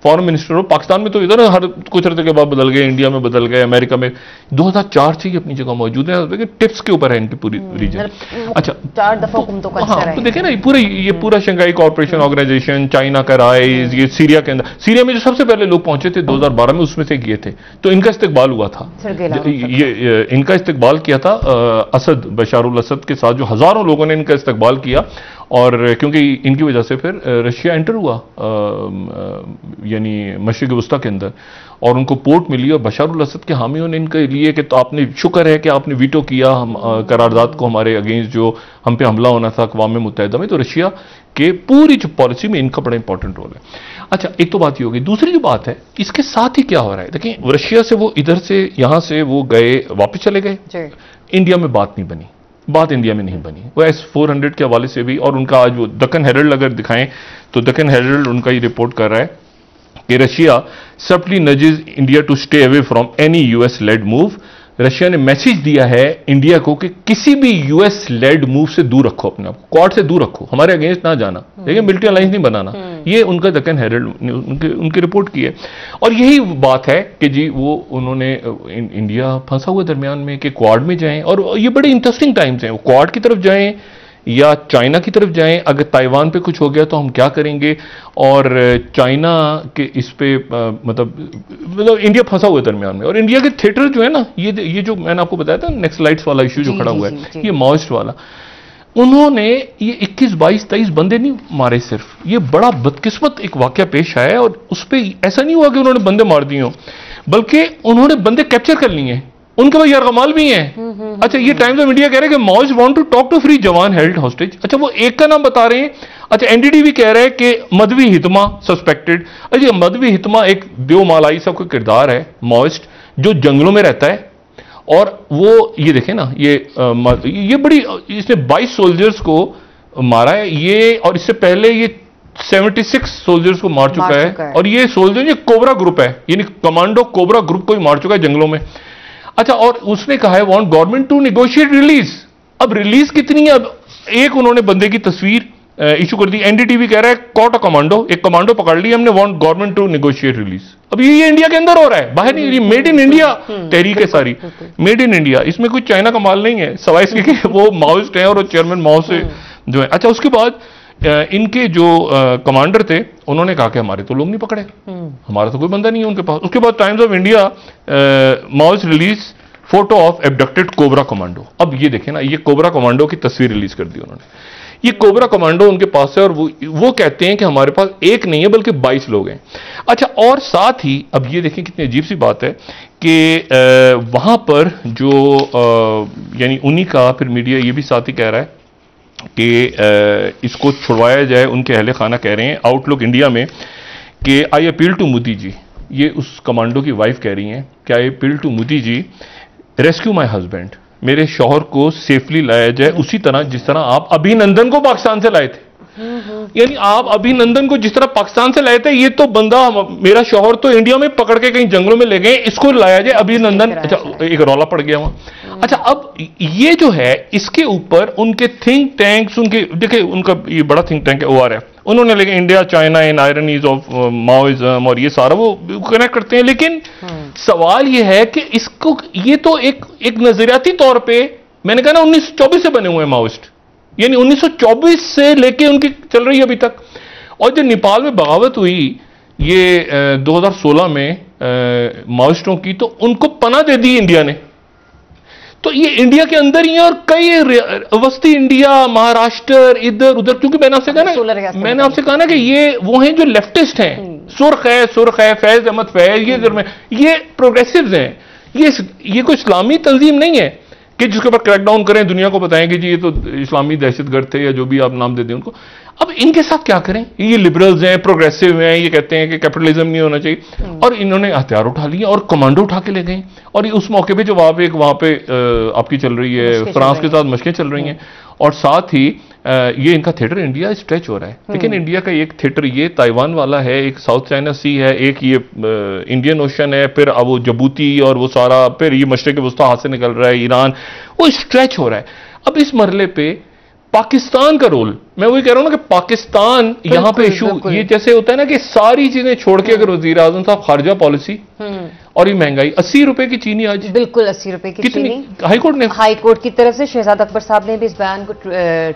फॉरेन मिनिस्टर हो, पाकिस्तान में तो इधर हर कुछ अर्से के बाद बदल गए, इंडिया में बदल गए, अमेरिका में 2004 से ही अपनी जगह मौजूद है। टिप्स के ऊपर है इनकी पूरी रीजन। अच्छा, 4 दफा हुक्म तो कर हाँ, तो देखें ना ये पूरा शंघाई कॉर्पोरेशन ऑर्गेनाइजेशन, चाइना का राइज, ये सीरिया के अंदर, सीरिया में जो सबसे पहले लोग पहुंचे थे 2012 में, उसमें से ये थे, तो इनका इस्तेकबाल हुआ था। ये इनका इस्तेकबाल किया था असद, बशारुल असद के साथ, जो हजारों लोगों ने इनका इस्तेकबाल किया। और क्योंकि इनकी वजह से फिर रशिया एंटर हुआ यानी मशरिक़ वस्ता के अंदर, और उनको पोर्ट मिली, और बशारुल असद के हामियों ने इनके लिए कि तो आपने शुक्र है कि आपने वीटो किया हम करारदाद को, हमारे अगेंस्ट जो हम पे हमला होना था अक़वाम मुत्तहिदा में। तो रशिया के पूरी जो पॉलिसी में इनका बड़ा इंपॉर्टेंट रोल है। अच्छा, एक तो बात ये होगी। दूसरी जो बात है, इसके साथ ही क्या हो रहा है, देखिए रशिया से वो इधर से यहां से वो गए, वापस चले गए, इंडिया में बात नहीं बनी, बात इंडिया में नहीं बनी। वो S-400 के हवाले से भी, और उनका आज वो दक्कन हेरल्ड अगर दिखाएं तो दक्कन हेरल्ड उनका ये रिपोर्ट कर रहा है कि Russia subtly nudges India to stay away from any US led move. Russia ने मैसेज दिया है इंडिया को कि किसी भी यूएस लेड मूव से दूर रखो, अपने आप को क्वाड से दूर रखो, हमारे अगेंस्ट ना जाना, देखिए मिलिट्री अलायंस नहीं बनाना। ये उनका डेक्कन हेरल्ड ने उनकी रिपोर्ट की है। और यही बात है कि जी वो उन्होंने इंडिया फंसा हुआ दरमियान में कि क्वाड में जाएं, और ये बड़े इंटरेस्टिंग टाइम्स हैं, वो क्वाड की तरफ जाएं या चाइना की तरफ जाएं, अगर ताइवान पे कुछ हो गया तो हम क्या करेंगे, और चाइना के इस पे मतलब इंडिया फंसा हुआ है दरमियान में। और इंडिया के थिएटर जो है ना, ये जो मैंने आपको बताया था नेक्स्ट स्लाइड्स वाला इशू जो खड़ा हुआ है, ये माओइस्ट वाला, उन्होंने ये 21, 22, 23 बंदे नहीं मारे सिर्फ, ये बड़ा बदकिस्मत एक वाकया पेश आया है। और उस पर ऐसा नहीं हुआ कि उन्होंने बंदे मार दिए हों, बल्कि उन्होंने बंदे कैप्चर कर लिए, उनके पास यारगमाल भी हैं। अच्छा, ये टाइम्स ऑफ इंडिया कह रहे हैं कि Maoist want to talk to free jawan held hostage. अच्छा, वो एक का नाम बता रहे हैं। अच्छा, एनडीटीवी कह रहे हैं कि मधवी हितमा सस्पेक्टेड। अच्छा, मधवी हितमा एक देवमालाई सा कोई किरदार है माओइस्ट जो जंगलों में रहता है, और वो ये देखें ना, ये बड़ी, इसने 22 सोल्जर्स को मारा है ये, और इससे पहले ये 76 सोल्जर्स को मार चुका है। और ये सोल्जर ये कोबरा ग्रुप है, यानी कमांडो कोबरा ग्रुप को ही मार चुका है जंगलों में। अच्छा, और उसने कहा है want government to negotiate release. अब रिलीज कितनी है? अब एक उन्होंने बंदे की तस्वीर इशू कर दी, एनडीटीवी कह रहा है कॉट अ कमांडो, एक कमांडो पकड़ लिया हमने, want government to negotiate release. अब ये इंडिया के अंदर हो रहा है, बाहर नहीं, मेड इन इंडिया तहरीक है सारी, मेड इन इंडिया, इसमें कोई चाइना का माल नहीं है, सवाए इसके कि वो माओइस्ट हैं और वो चेयरमैन माओ से जो है। अच्छा, उसके बाद इनके जो कमांडर थे उन्होंने कहा कि हमारे तो लोग नहीं पकड़े, हमारा तो कोई बंदा नहीं है उनके पास। उसके बाद Times of India Maoist release photo of abducted cobra commando. अब ये देखें ना, ये कोबरा कमांडो की तस्वीर रिलीज कर दी उन्होंने। ये कोबरा कमांडो उनके पास है, और वो कहते हैं कि हमारे पास एक नहीं है बल्कि 22 लोग हैं। अच्छा, और साथ ही अब ये देखें कितनी अजीब सी बात है कि वहां पर जो यानी उन्हीं का फिर मीडिया ये भी साथ ही कह रहा है कि इसको छुड़वाया जाए। उनके अहले खाना कह रहे हैं आउटलुक इंडिया में कि I appeal to Modi ji, ये उस कमांडो की वाइफ कह रही हैं कि I appeal to Modi ji rescue my husband, मेरे शौहर को सेफली लाया जाए उसी तरह जिस तरह आप अभिनंदन को पाकिस्तान से लाए थे। यानी आप अभिनंदन को जिस तरह पाकिस्तान से लाए थे, ये तो बंदा मेरा शौहर तो इंडिया में पकड़ के कहीं जंगलों में ले गए, इसको लाया जाए अभिनंदन। अच्छा, एक रौला पड़ गया वहां। अच्छा, अब ये जो है इसके ऊपर उनके थिंक टैंक्स, उनके देखिए उनका ये बड़ा थिंक टैंक है ORF, उन्होंने लेकिन India China in ironies of Maoism और ये सारा वो कनेक्ट करते हैं। लेकिन सवाल ये है कि इसको, ये तो एक नजरियाती तौर पे मैंने कहा ना 1924 से बने हुए हैं माओइस्ट, यानी 1924 से लेके उनकी चल रही है अभी तक। और जब नेपाल में बगावत हुई ये 2016 में माओइस्टों की, तो उनको पनाह दे दी इंडिया ने। तो ये इंडिया के अंदर ही है, और कई वस्ती इंडिया, महाराष्ट्र, इधर उधर, क्योंकि मैंने आपसे कहा ना कि ये वो हैं जो लेफ्टिस्ट हैं, सुर्ख है फैज अहमद फैज, ये प्रोग्रेसिव्स हैं, ये कोई इस्लामी तंजीम नहीं है कि जिसके ऊपर क्रैकडाउन करें, दुनिया को बताएं कि जी ये तो इस्लामी दहशतगर्द थे या जो भी आप नाम दे दें उनको। अब इनके साथ क्या करें? ये लिबरल्स हैं, प्रोग्रेसिव हैं, ये कहते हैं कि कैपिटलिज्म नहीं होना चाहिए, और इन्होंने हथियार उठा लिए और कमांडो उठा के ले गए। और ये उस मौके पे जो वहां पे आपकी चल रही है, फ्रांस के साथ मशकें चल रही हैं, और साथ ही ये इनका थिएटर इंडिया स्ट्रेच हो रहा है। लेकिन इंडिया का एक थिएटर ये ताइवान वाला है, एक साउथ चाइना सी है, एक ये इंडियन ओशन है, फिर अब वो जबूती और वो सारा, फिर ये मशरक़ वस्ता हाथ से निकल रहा है, ईरान, वो स्ट्रेच हो रहा है। अब इस मरले पे पाकिस्तान का रोल, मैं वही कह रहा हूं ना कि पाकिस्तान यहां पे इशू, ये जैसे होता है ना कि सारी चीजें छोड़ के अगर वजीर आजम साहब खारजा पॉलिसी और ये महंगाई, 80 रुपए की चीनी आज, बिल्कुल 80 रुपए की चीनी, हाईकोर्ट की तरफ से शहजाद अकबर साहब ने भी इस बयान को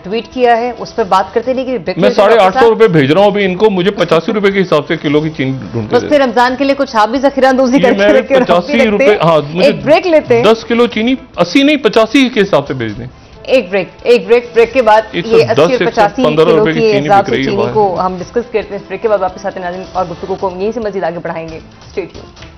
ट्वीट किया है, उस पर बात करते नहीं कि मैं 850 रुपए भेज रहा हूं अभी इनको, मुझे 85 रुपए के हिसाब से किलो की चीनी ढूंढ के, बस फिर रमजान के लिए कुछ आप भी जखीरांदोजी करके रखे, 85 रुपए, हाँ मुझे ब्रेक लेते हैं, 10 किलो चीनी 80 नहीं 85 के हिसाब से भेज दें। एक ब्रेक के बाद ये 80 और 85 किलो की हिसाब से चीनी को हम डिस्कस करते हैं। ब्रेक के बाद वापस आते हैं और गुफ्तगू को यहीं से मजीद आगे बढ़ाएंगे। Stay tuned.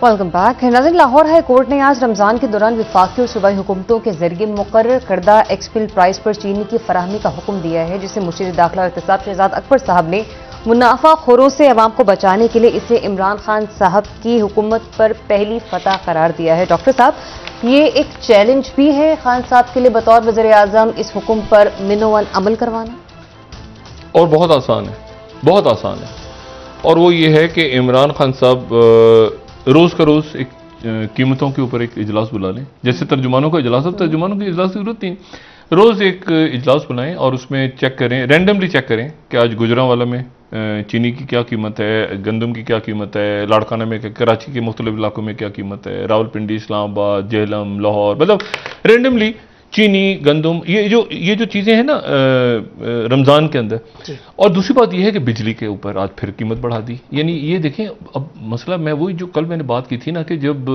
Welcome back. नाज़रीन, लाहौर हाई कोर्ट ने आज रमजान के दौरान विफाकी और सूबाई हुकूमतों के जरिए मुकर्रर करदा एक्सपिल प्राइस पर चीनी की फराहमी का हुक्म दिया है, जिसे मुशीर दाखिला और इत्तेसाब शहजाद अकबर साहब ने मुनाफा खोरों से अवाम को बचाने के लिए इसे इमरान खान साहब की हुकूमत पर पहली फतह करार दिया है। डॉक्टर साहब, ये एक चैलेंज भी है खान साहब के लिए बतौर वज़ीर आज़म इस हुक्म पर मिनोवन अमल करवाना? और बहुत आसान है, और वो ये है कि इमरान खान साहब रोज का रोज एक कीमतों के ऊपर एक इजलास बुला लें, जैसे तर्जुमानों का इजलास, अब तर्जुमानों के इजलास की जरूरत नहीं, रोज़ एक इजलास बुलाएं और उसमें चेक करें, रैंडमली चेक करें कि आज गुजरांवाला में चीनी की क्या कीमत है, गंदम की क्या कीमत है, लाड़काना में, कराची के मुख्तलिफ इलाकों में क्या कीमत है, रावलपिंडी, इस्लामाबाद, जेहलम, लाहौर, मतलब रैंडमली चीनी, गंदम, ये जो चीज़ें हैं ना रमज़ान के अंदर। और दूसरी बात यह है कि बिजली के ऊपर आज फिर कीमत बढ़ा दी। यानी ये देखें, अब मसला मैं वही जो कल मैंने बात की थी ना कि जब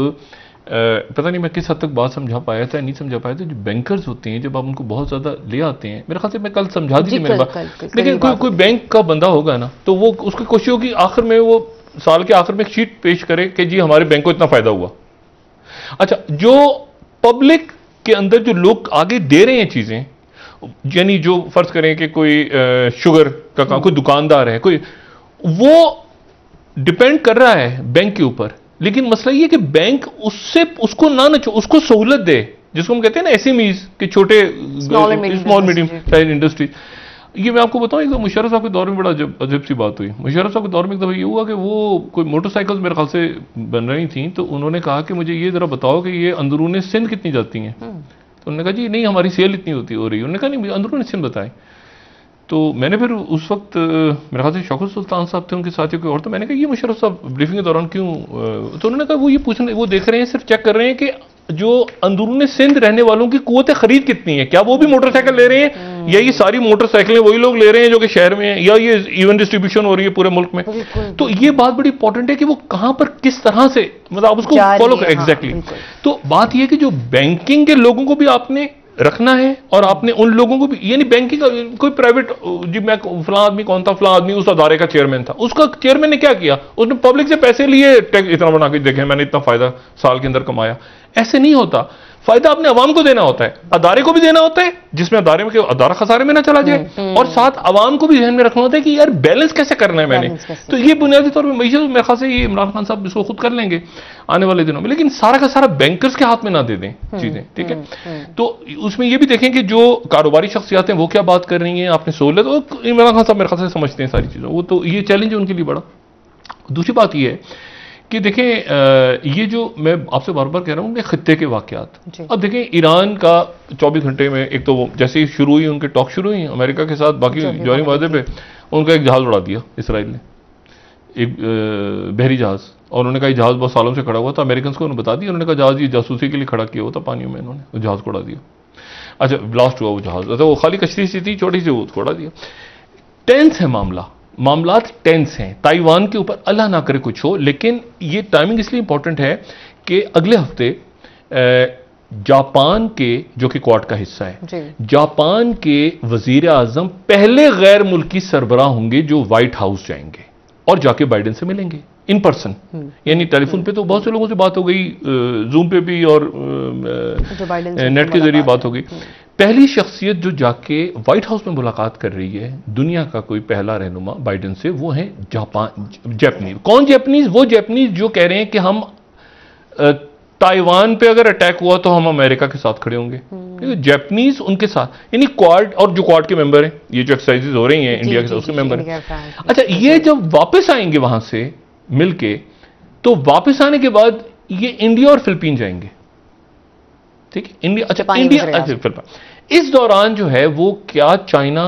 पता नहीं मैं किस हद तक बात समझा पाया था, नहीं समझा पाया था, जो बैंकर्स होते हैं जब आप उनको बहुत ज़्यादा ले आते हैं, मेरे ख्याल से मैं कल समझा दी थी मैंने बात, लेकिन कोई बैंक का बंदा होगा ना तो वो उसकी कोशिश होगी आखिर में वो साल के आखिर में एक शीट पेश करे कि जी हमारे बैंक को इतना फायदा हुआ। अच्छा, जो पब्लिक के अंदर जो लोग आगे दे रहे हैं चीजें, यानी जो फर्ज करें कि कोई शुगर का काम, कोई दुकानदार है, कोई, वो डिपेंड कर रहा है बैंक के ऊपर, लेकिन मसला ये कि बैंक उसको ना उसको सहूलत दे, जिसको हम कहते हैं ना एसएमईज के छोटे स्मॉल मीडियम साइज इंडस्ट्रीज। ये मैं आपको बताऊं, एक तो मुशर्रफ साहब के दौर में बड़ा अजीब सी बात हुई। मुशर्रफ साहब के दौर में एक दफा ये हुआ कि वो कोई मोटरसाइकिल्स मेरे ख्याल से बन रही थी, तो उन्होंने कहा कि मुझे ये जरा बताओ कि ये अंदरूनी सिंध कितनी जाती हैं। तो उन्होंने कहा जी नहीं, हमारी सेल इतनी हो रही है। उन्होंने कहा नहीं, मुझे अंदरूनी सिंध बताएं। तो मैंने फिर उस वक्त मेरे ख्याल से शौकत सुल्तान साहब थे, उनके साथी कोई और, तो मैंने कहा ये मुशर्रफ साहब ब्रीफिंग के दौरान क्यों, तो उन्होंने कहा वो ये पूछ रहे, वो देख रहे हैं, सिर्फ चेक कर रहे हैं कि जो अंदरूनी सिंध रहने वालों की कुव्वत खरीद कितनी है, क्या वो भी मोटरसाइकिल ले रहे हैं या ये सारी मोटरसाइकिलें वही लोग ले रहे हैं जो कि शहर में हैं, या ये इवन डिस्ट्रीब्यूशन हो रही है पूरे मुल्क में। तो ये बात बड़ी इंपॉर्टेंट है कि वो कहां पर किस तरह से, मतलब आप उसको फॉलो करें एग्जैक्टली। तो बात यह कि जो बैंकिंग के लोगों को भी आपने रखना है और आपने उन लोगों को भी, यानी बैंकिंग का कोई प्राइवेट, जी मैं फलां आदमी कौन था, फलां आदमी उस अदारे का चेयरमैन था, उसका चेयरमैन ने क्या किया, उसने पब्लिक से पैसे लिए, टैक्स इतना बना के देखें मैंने इतना फायदा साल के अंदर कमाया। ऐसे नहीं होता, फायदा अपने अवाम को देना होता है, अदारे को भी देना होता है, जिसमें अदारे में अदारा खसारे में ना चला जाए, और साथ अवाम को भी ध्यान में रखना होता है कि यार बैलेंस कैसे करना है मैंने। तो ये बुनियादी तौर पर मीशत मेरे ख्याल से ये इमरान खान साहब इसको खुद कर लेंगे आने वाले दिनों में, लेकिन सारा का सारा बैंकर्स के हाथ में ना दे दें चीजें, ठीक है। तो उसमें ये भी देखें कि जो कारोबारी शख्सियात हैं वो क्या बात कर रही हैं, आपने सहूलत, और इमरान खान साहब मेरे ख्याल से समझते हैं सारी चीजों, वो तो ये चैलेंज है उनके लिए बड़ा। दूसरी बात ये है कि देखें, ये जो मैं आपसे बार बार कह रहा हूं कि खित्ते के वाकयात, अब देखें ईरान का 24 घंटे में, एक तो वो जैसे ही शुरू हुई उनके टॉक शुरू हुई अमेरिका के साथ, बाकी जौहरी माहदे पे उनका एक जहाज उड़ा दिया इसराइल ने, एक बहरी जहाज, और उन्होंने कहा जहाज बहुत सालों से खड़ा हुआ था, अमेरिकन को उन्होंने बता दिया, उन्होंने कहा जहाज ये जासूसी के लिए खड़ा किया हुआ था पानियों में, इन्होंने जहाज को उड़ा दिया। अच्छा, ब्लास्ट हुआ वो जहाज, अच्छा वो खाली कश्ती सी थी छोटी सी, वो उड़ा दिया। टेंस है मामलात टेंस हैं ताइवान के ऊपर, अल्लाह ना करे कुछ हो, लेकिन ये टाइमिंग इसलिए इंपॉर्टेंट है कि अगले हफ्ते जापान के, जो कि क्वाड का हिस्सा है, जापान के वजीर आजम पहले गैर मुल्की सरबराह होंगे जो व्हाइट हाउस जाएंगे और जाके बाइडेन से मिलेंगे इन पर्सन। यानी टेलीफोन पे तो बहुत से लोगों से बात हो गई, जूम पे भी और नेट के जरिए बात हो गई। पहली शख्सियत जो जाके व्हाइट हाउस में मुलाकात कर रही है दुनिया का कोई पहला रहनुमा बाइडेन से, वो है जापानीज। कौन जापानीज? वो जापानीज जो कह रहे हैं कि हम ताइवान पे अगर अटैक हुआ तो हम अमेरिका के साथ खड़े होंगे। जापानीज उनके साथ, यानी क्वाड, और जो क्वाड के मेंबर हैं, ये जो एक्सरसाइजेज हो रही हैं इंडिया के साथ उसके मेंबर हैं। अच्छा, ये जब वापस आएंगे वहां से मिलके, तो वापस आने के बाद ये इंडिया और फिलीपीन जाएंगे, ठीक है, इंडिया, अच्छा इंडिया, अच्छा फिलीपीन। इस दौरान जो है वो क्या चाइना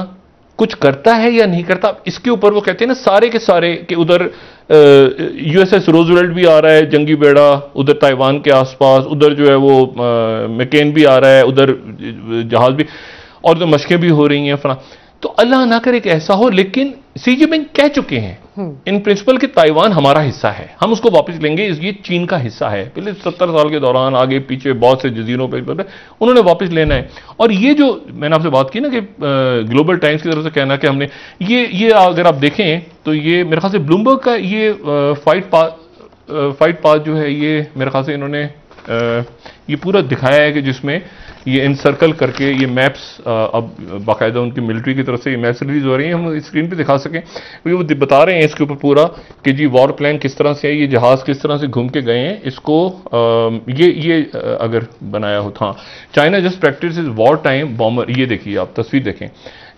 कुछ करता है या नहीं करता, इसके ऊपर वो कहते हैं ना सारे के सारे कि उधर यूएसएस रोजवेल्ट भी आ रहा है जंगी बेड़ा उधर ताइवान के आसपास, उधर जो है वो मैकेन भी आ रहा है, उधर जहाज भी, और तो मशकें भी हो रही हैं फला। तो अल्लाह ना करे कि ऐसा हो, लेकिन सी जिनपिंग कह चुके हैं इन प्रिंसिपल कि ताइवान हमारा हिस्सा है, हम उसको वापस लेंगे, ये चीन का हिस्सा है। पहले 70 साल के दौरान आगे पीछे बहुत से जजीरों पे उन्होंने वापस लेना है। और ये जो मैंने आपसे बात की ना कि ग्लोबल टाइम्स की तरफ से कहना कि हमने ये अगर आप देखें तो ये मेरे ख्याल से ब्लूमबर्ग का ये फाइट पाथ जो है, ये मेरे ख्याल से इन्होंने ये पूरा दिखाया है कि जिसमें ये इनसर्कल करके ये मैप्स, अब बाकायदा उनकी मिलिट्री की तरफ से ये मैप्स रिलीज हो रही हैं, हम स्क्रीन पे दिखा सकें, क्योंकि वो बता रहे हैं इसके ऊपर पूरा कि जी वॉर प्लान किस तरह से है, ये जहाज किस तरह से घूम के गए हैं, इसको ये अगर बनाया हो था। China just practice is war time bomber, ये देखिए आप तस्वीर देखें,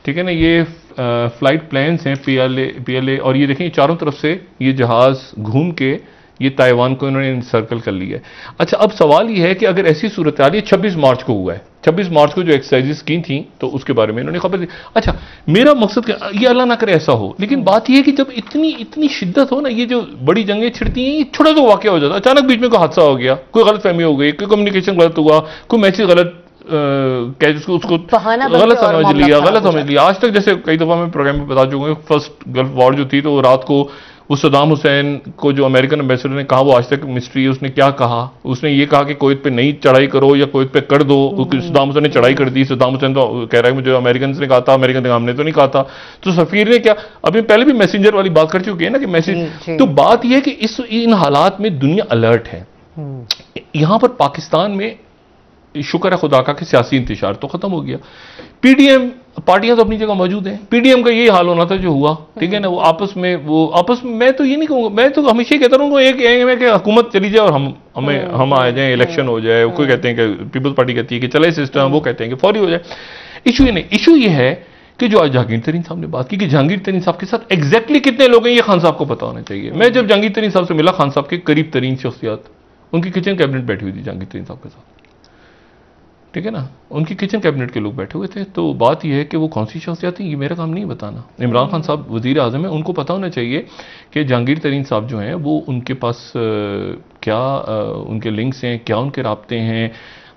ठीक है ना, ये फ्लाइट प्लान्स हैं PLA, और ये देखें चारों तरफ से ये जहाज घूम के ये ताइवान को इन्होंने सर्कल कर लिया है। अच्छा, अब सवाल ये है कि अगर ऐसी सूरत आ रही है, 26 मार्च को हुआ है, 26 मार्च को जो एक्सरसाइजेस की थी तो उसके बारे में इन्होंने खबर दी। अच्छा, मेरा मकसद क्या, ये अल्लाह ना करे ऐसा हो, लेकिन बात यह है कि जब इतनी इतनी शिद्दत हो ना, ये जो बड़ी जंगें छिड़ती हैं, ये छोटा सा वाकया हो जाता है, अचानक बीच में कोई हादसा हो गया, कोई गलत फहमी हो गई, कोई कम्युनिकेशन गलत हुआ, कोई मैसेज गलत उसको गलत समझ लिया। आज तक जैसे कई दफा मैं प्रोग्राम में बता चुका हूं, फर्स्ट गल्फ वॉर जो थी, तो रात को उस सदाम हुसैन को जो अमेरिकन एम्बेसडर ने कहा, वो आज तक मिस्ट्री है। उसने क्या कहा? उसने ये कहा कि कुवैत पे नई चढ़ाई करो या कुवैत पे कर दो। सदाम हुसैन ने चढ़ाई कर दी। सदाम हुसैन तो कह रहा है मुझे अमेरिकन ने कहा था, अमेरिकन ने हमने तो नहीं कहा था। तो सफीर ने क्या, अभी पहले भी मैसेंजर वाली बात कर चुके हैं ना कि मैसेज। तो बात यह है कि इन हालात में दुनिया अलर्ट है। यहां पर पाकिस्तान में शुक्र है खुदा का कि सियासी इंतशार तो खत्म हो गया। पीडीएम पार्टियां तो अपनी जगह मौजूद हैं। पीडीएम का यही हाल होना था जो हुआ, ठीक है ना। वो आपस में मैं तो ये नहीं कहूंगा, मैं तो हमेशा ही कहता रहूंगा एक हुकूमत चली जाए और हम आ जाए, इलेक्शन हो जाए। कोई कहते हैं कि पीपल्स पार्टी कहती है कि चले सिस्टम, वो कहते हैं कि फौरी हो जाए। इशू ये नहीं, इशू ये है कि जो आज जहांगीर तरीन साहब ने बात की कि जहांगीर तरीन साहब के साथ एग्जैक्टली कितने लोग हैं, ये खान साहब को पता होना चाहिए। मैं जब जहांगीर तरीन साहब से मिला, खान साहब के करीब तरीन शख्सियत, उनकी किचन कैबिनेट बैठी हुई थी जहांगीर तरीन साहब के साथ, ठीक है ना। उनकी किचन कैबिनेट के लोग बैठे हुए थे। तो बात यह है कि वो कौन सी शख्सियत थी, ये मेरा काम नहीं बताना। इमरान खान साहब वजीर आजम है, उनको पता होना चाहिए कि जहांगीर तरीन साहब जो हैं वो उनके पास क्या उनके लिंक्स हैं, क्या उनके राब्ते हैं।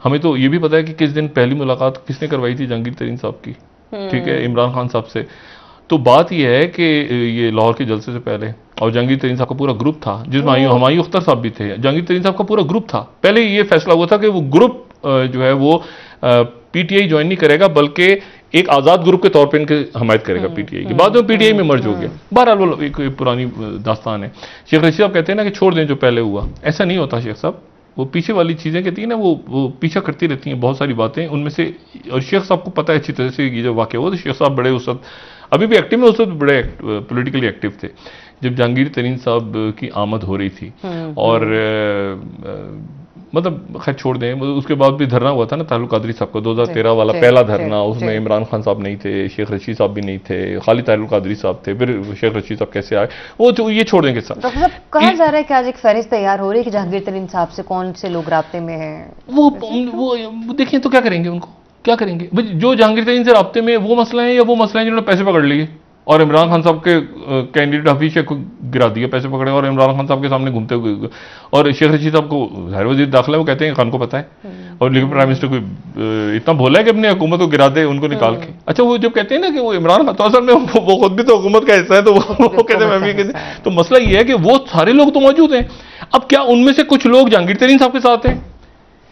हमें तो ये भी पता है कि किस दिन पहली मुलाकात किसने करवाई थी जहांगीर तरीन साहब की, ठीक है, इमरान खान साहब से। तो बात यह है कि ये लाहौर के जलसे से पहले, और जहांगीर तरीन साहब का पूरा ग्रुप था, जिसमें हुमायूं अख्तर साहब भी थे। जहांगीर तरीन साहब का पूरा ग्रुप था। पहले ये फैसला हुआ था कि वो ग्रुप जो है वो पीटीआई ज्वाइन नहीं करेगा, बल्कि एक आजाद ग्रुप के तौर पे इनके हमायत करेगा पीटीआई की। बाद में पीटीआई में मर्ज हो गया। बहरहाल वो एक पुरानी दास्तान है। शेख रशीद साहब कहते हैं ना कि छोड़ दें जो पहले हुआ। ऐसा नहीं होता शेख साहब, वो पीछे वाली चीजें कहती है ना, वो पीछा करती रहती हैं बहुत सारी बातें, उनमें से। और शेख साहब को पता है अच्छी तरह से ये जो वाकया हुआ, तो शेख साहब बड़े उस वक्त अभी भी एक्टिव में, उस वक्त बड़े पोलिटिकली एक्टिव थे जब जहांगीर तरीन साहब की आमद हो रही थी। और मतलब खैर छोड़ दें, उसके बाद भी धरना हुआ था ना तारुल कादरी साहब का, 2013 वाला पहला धरना। उसमें इमरान खान साहब नहीं थे, शेख रशीद साहब भी नहीं थे, खाली तारुल कादरी साहब थे। फिर शेख रशीद साहब कैसे आए, वो तो ये छोड़ देंगे साहब। कहा जा रहा है कि आज एक फहरिस्त तैयार हो रही है कि जहांगीर तरीन साहब से कौन से लोग राब्ते में हैं। वो देखिए तो क्या करेंगे, उनको क्या करेंगे? जो जहांगीर तरीन से राब्ते में वो मसला है, या वो मसला है जिन्होंने पैसे पकड़ लिए और इमरान खान साहब के कैंडिडेट हफीज शेख को गिरा दिया, पैसे पकड़े और इमरान खान साहब के सामने घूमते हुए। और शेख रशीद साहब को ज़ाहिर वजीर दाखिला, वो कहते हैं खान को पता है, और लेकिन प्राइम मिनिस्टर को इतना बोला है कि अपनी हुकूमत को गिरा दे उनको निकाल के। अच्छा, वो जब कहते हैं ना कि वो इमरान खान, तो असल में वो खुद भी तो हुकूमत का हिस्सा है, तो वो कहते हैं मैं भी कहते। तो मसला ये है कि वो सारे लोग तो मौजूद हैं। अब क्या उनमें से कुछ लोग जहांगीर तरीन साहब के साथ हैं?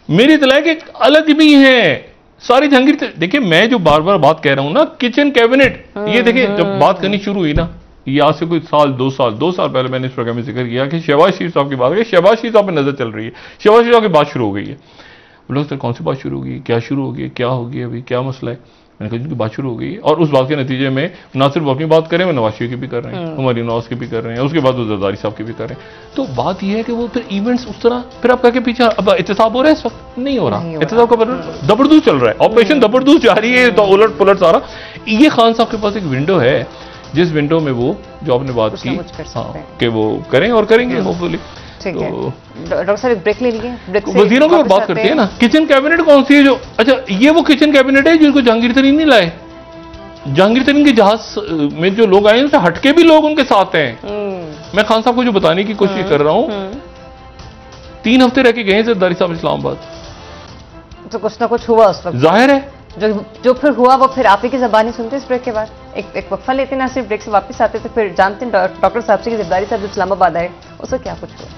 मेरी इतला है कि अलग भी हैं सारी जहांगीर। देखिए मैं जो बार बार बात कह रहा हूं ना, किचन कैबिनेट, ये देखिए जब बात करनी शुरू हुई ना, ये आज से कोई दो साल पहले मैंने इस प्रोग्राम में जिक्र किया कि शहबाज शरीफ साहब की बात है। शहबाज शरीफ साहब पर नजर चल रही है, शहबाज शरीफ साहब की बात शुरू हो गई है। लोग सर कौन सी बात शुरू होगी, क्या शुरू होगी, क्या होगी, अभी क्या मसला है? मैंने कहा उनकी बात शुरू हो गई है, और उस बात के नतीजे में ना सिर्फ अपनी बात करें, वो नवाज शरीफ की भी कर रहे हैं, उमर नवाज की भी कर रहे हैं, उसके बाद वो जरदारी साहब की भी कर रहे हैं। तो बात यह है कि वो फिर इवेंट्स उस तरह, फिर आप कह पीछे अब एहतसाब हो रहा है, इस वक्त नहीं हो रहा। एहतसाब का जबरदस्त चल रहा है, ऑपरेशन जबरदस्त जारी है, तो उलट पुलट सारा। ये खान साहब के पास एक विंडो है, जिस विंडो में वो जो आपने बात की कि वो करें और करेंगे होपफुली। ठीक है डॉक्टर साहब, एक ब्रेक ले लीजिए। वजीरों की बात करते हैं ना, किचन कैबिनेट कौन सी है जो, अच्छा ये वो किचन कैबिनेट है जिनको जहांगीर तरीन नहीं लाए। जहांगीर तरीन के जहाज में जो लोग आए उनसे हटके भी लोग उनके साथ हैं। मैं खान साहब को जो बताने की कोशिश कर रहा हूं, 3 हफ्ते रह के गए जरदारी साहब इस्लामाबाद, तो कुछ ना कुछ हुआ उस वक्त, जाहिर है। जो फिर हुआ वो फिर आप ही की ज़बानी सुनते हैं। इस ब्रेक के बाद एक वक्फा लेते ना, सिर्फ ब्रेक से वापस आते तो फिर जानते हैं डॉक्टर साहब से कि जरदारी साहब जो इस्लामाबाद आए उससे क्या कुछ हुआ।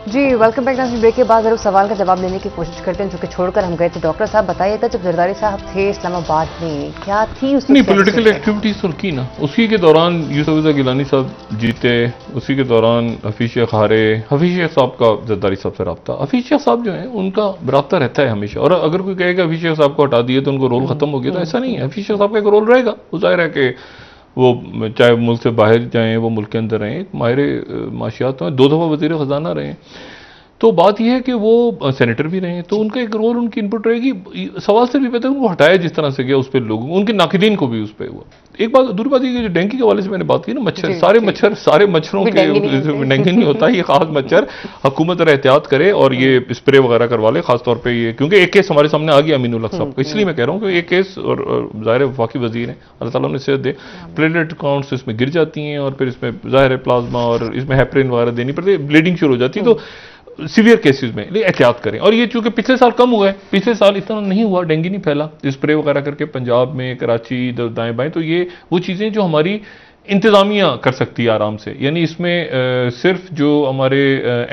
जी वेलकम बैक। ब्रेक के बाद जरूर सवाल का जवाब देने की कोशिश करते हैं जो कि छोड़कर हम गए थे। डॉक्टर साहब बताइएगा, जब जरदारी साहब थे इस्लामाबाद में, क्या थी उसकी? नहीं, पॉलिटिकल एक्टिविटीज तो की ना, उसी के दौरान यूसुफ रज़ा गिलानी साहब जीते, उसी के दौरान हफीज शेख हारे। हफीज शेख साहब का जरदारी साहब से रब्ता, हफीज शेख साहब जो है उनका रब्ता रहता है हमेशा। और अगर कोई कहेगा हफीज शेख साहब को हटा दिए तो उनको रोल खत्म हो गया, तो ऐसा नहीं है। हफीज शेख साहब का एक रोल रहेगा। वो जाहिर है कि वो चाहे मुल्क से बाहर जाएं, वो मुल्क के अंदर रहें, माहिर माशियात में 2 दफ़ा वज़ीर ख़जाना रहे। तो बात यह है कि वो सेनेटर भी रहे हैं, तो उनका एक रोल, उनकी इनपुट रहेगी। सवाल सिर्फ ये पता है उनको हटाया जिस तरह से गया उस पर लोगों, उनके नाकिदीन को भी उस पर हुआ। एक बात दूसरी बात ये जो डेंगू के हवाले से मैंने बात की ना, मच्छर, सारे मच्छरों के डेंगू नहीं होता, ये खास मच्छर हुकूमत एहतियात करे और ये स्प्रे वगैरह करवा ले, खासतौर पर ये, क्योंकि एक केस हमारे सामने आ गया अमीनुल हक साहब, इसलिए मैं कह रहा हूँ कि एक केस, और ज़ाहिर वफाकी वजीर हैं, अल्लाह ताला उन्हें सेहत दे, प्लेटलेट काउंट्स इसमें गिर जाती हैं और फिर इसमें ज़ाहिर है प्लाज्मा और इसमें हेपरिन वगैरह देनी पड़ती है, ब्लीडिंग शुरू हो जाती है। तो सीवियर केसेस में एहतियात करें। और ये चूंकि पिछले साल कम हुआ है, पिछले साल इतना नहीं हुआ, डेंगू नहीं फैला स्प्रे वगैरह करके पंजाब में, कराची, इधर दाएं बाएं, तो ये वो चीज़ें जो हमारी इंतजामिया कर सकती है आराम से। यानी इसमें सिर्फ जो हमारे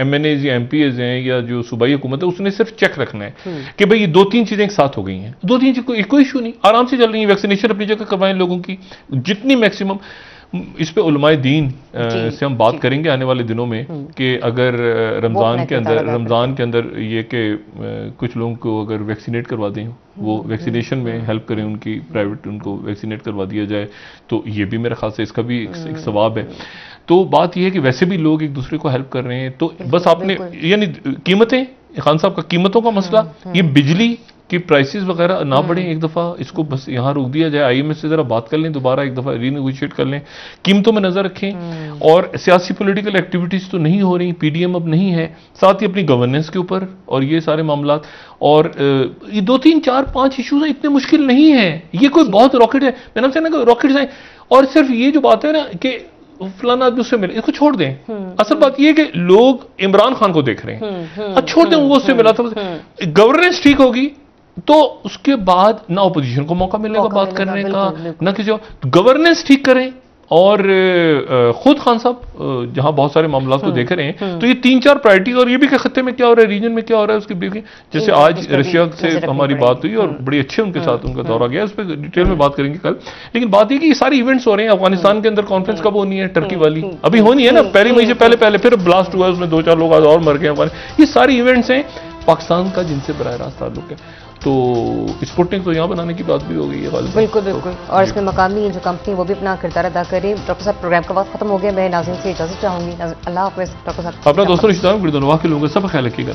MNAs या MPAs हैं या जो सूबाई हुकूमत है उसने सिर्फ चेक रखना है कि भाई ये 2-3 चीजें एक साथ हो गई हैं, 2-3 चीज कोई इशू नहीं, आराम से चल रही है। वैक्सीनेशन अपनी जगह करवाएं लोगों की जितनी मैक्सिमम। इस पे उलमाए दीन से हम बात करेंगे आने वाले दिनों में कि अगर रमज़ान के अंदर ये कि कुछ लोगों को अगर वैक्सीनेट करवा दें, वो वैक्सीनेशन में हेल्प करें, उनकी प्राइवेट उनको वैक्सीनेट करवा दिया जाए, तो ये भी मेरे ख्याल से इसका भी एक सवाब है। तो बात यह है कि वैसे भी लोग एक दूसरे को हेल्प कर रहे हैं, तो बस आपने यानी कीमतें, खान साहब का कीमतों का मसला, ये बिजली कि प्राइसेस वगैरह ना बढ़े, एक दफ़ा इसको बस यहाँ रोक दिया जाए, IMF से ज़रा बात कर लें, दोबारा एक दफ़ा रीनेगोशिएट कर लें, कीमतों में नज़र रखें। और सियासी पॉलिटिकल एक्टिविटीज़ तो नहीं हो रही, PDM अब नहीं है, साथ ही अपनी गवर्नेंस के ऊपर और ये सारे मामलात, और ये 2-3-4-5 इशूज़ हैं, इतने मुश्किल नहीं है, ये कोई बहुत रॉकेट है, मैंने आपसे ना रॉकेट है। और सिर्फ ये जो बात है ना कि फलाना आदमी उससे मिले, इसको छोड़ दें। असल बात यह है कि लोग इमरान खान को देख रहे हैं, अब छोड़ दें, वो उससे मिला था, गवर्नेंस ठीक होगी तो उसके बाद ना ऑपोजिशन को मौका मिलेगा बात करने का, ना किसी और। गवर्नेंस ठीक करें, और खुद खान साहब जहां बहुत सारे मामला को देख रहे हैं, तो ये 3-4 प्रायोरिटी, और ये भी कि खत्ते में क्या हो रहा है, रीजन में क्या हो रहा है, उसकी ब्रीफिंग। जैसे आज रशिया से हमारी बात हुई और बड़ी अच्छे उनके साथ उनका दौरा गया, उस पर डिटेल में बात करेंगे कल। लेकिन बात यह कि ये सारे इवेंट्स हो रहे हैं। अफगानिस्तान के अंदर कॉन्फ्रेंस कब होनी है, टर्की वाली अभी होनी है ना, 1 मई से पहले फिर ब्लास्ट हुआ, उसमें 2-4 लोग आज और मर गए। ये सारी इवेंट्स हैं पाकिस्तान का जिनसे बराह रास्त ताल्लुक है। तो स्पुतनिक तो यहाँ बनाने की बात भी हो गई है। बिल्कुल बिल्कुल। और इसमें मकामी जो कंपनी वो भी अपना किरदार अदा करे। डॉक्टर साहब, प्रोग्राम का वक्त खत्म हो गया, मैं नाज़रीन से इजाजत चाहूंगी। अल्लाह हाफ़िज़ डॉक्टर साहब। अपना दोस्तों रिश्तेदारों के लोगों का सब ख्याल रखिएगा।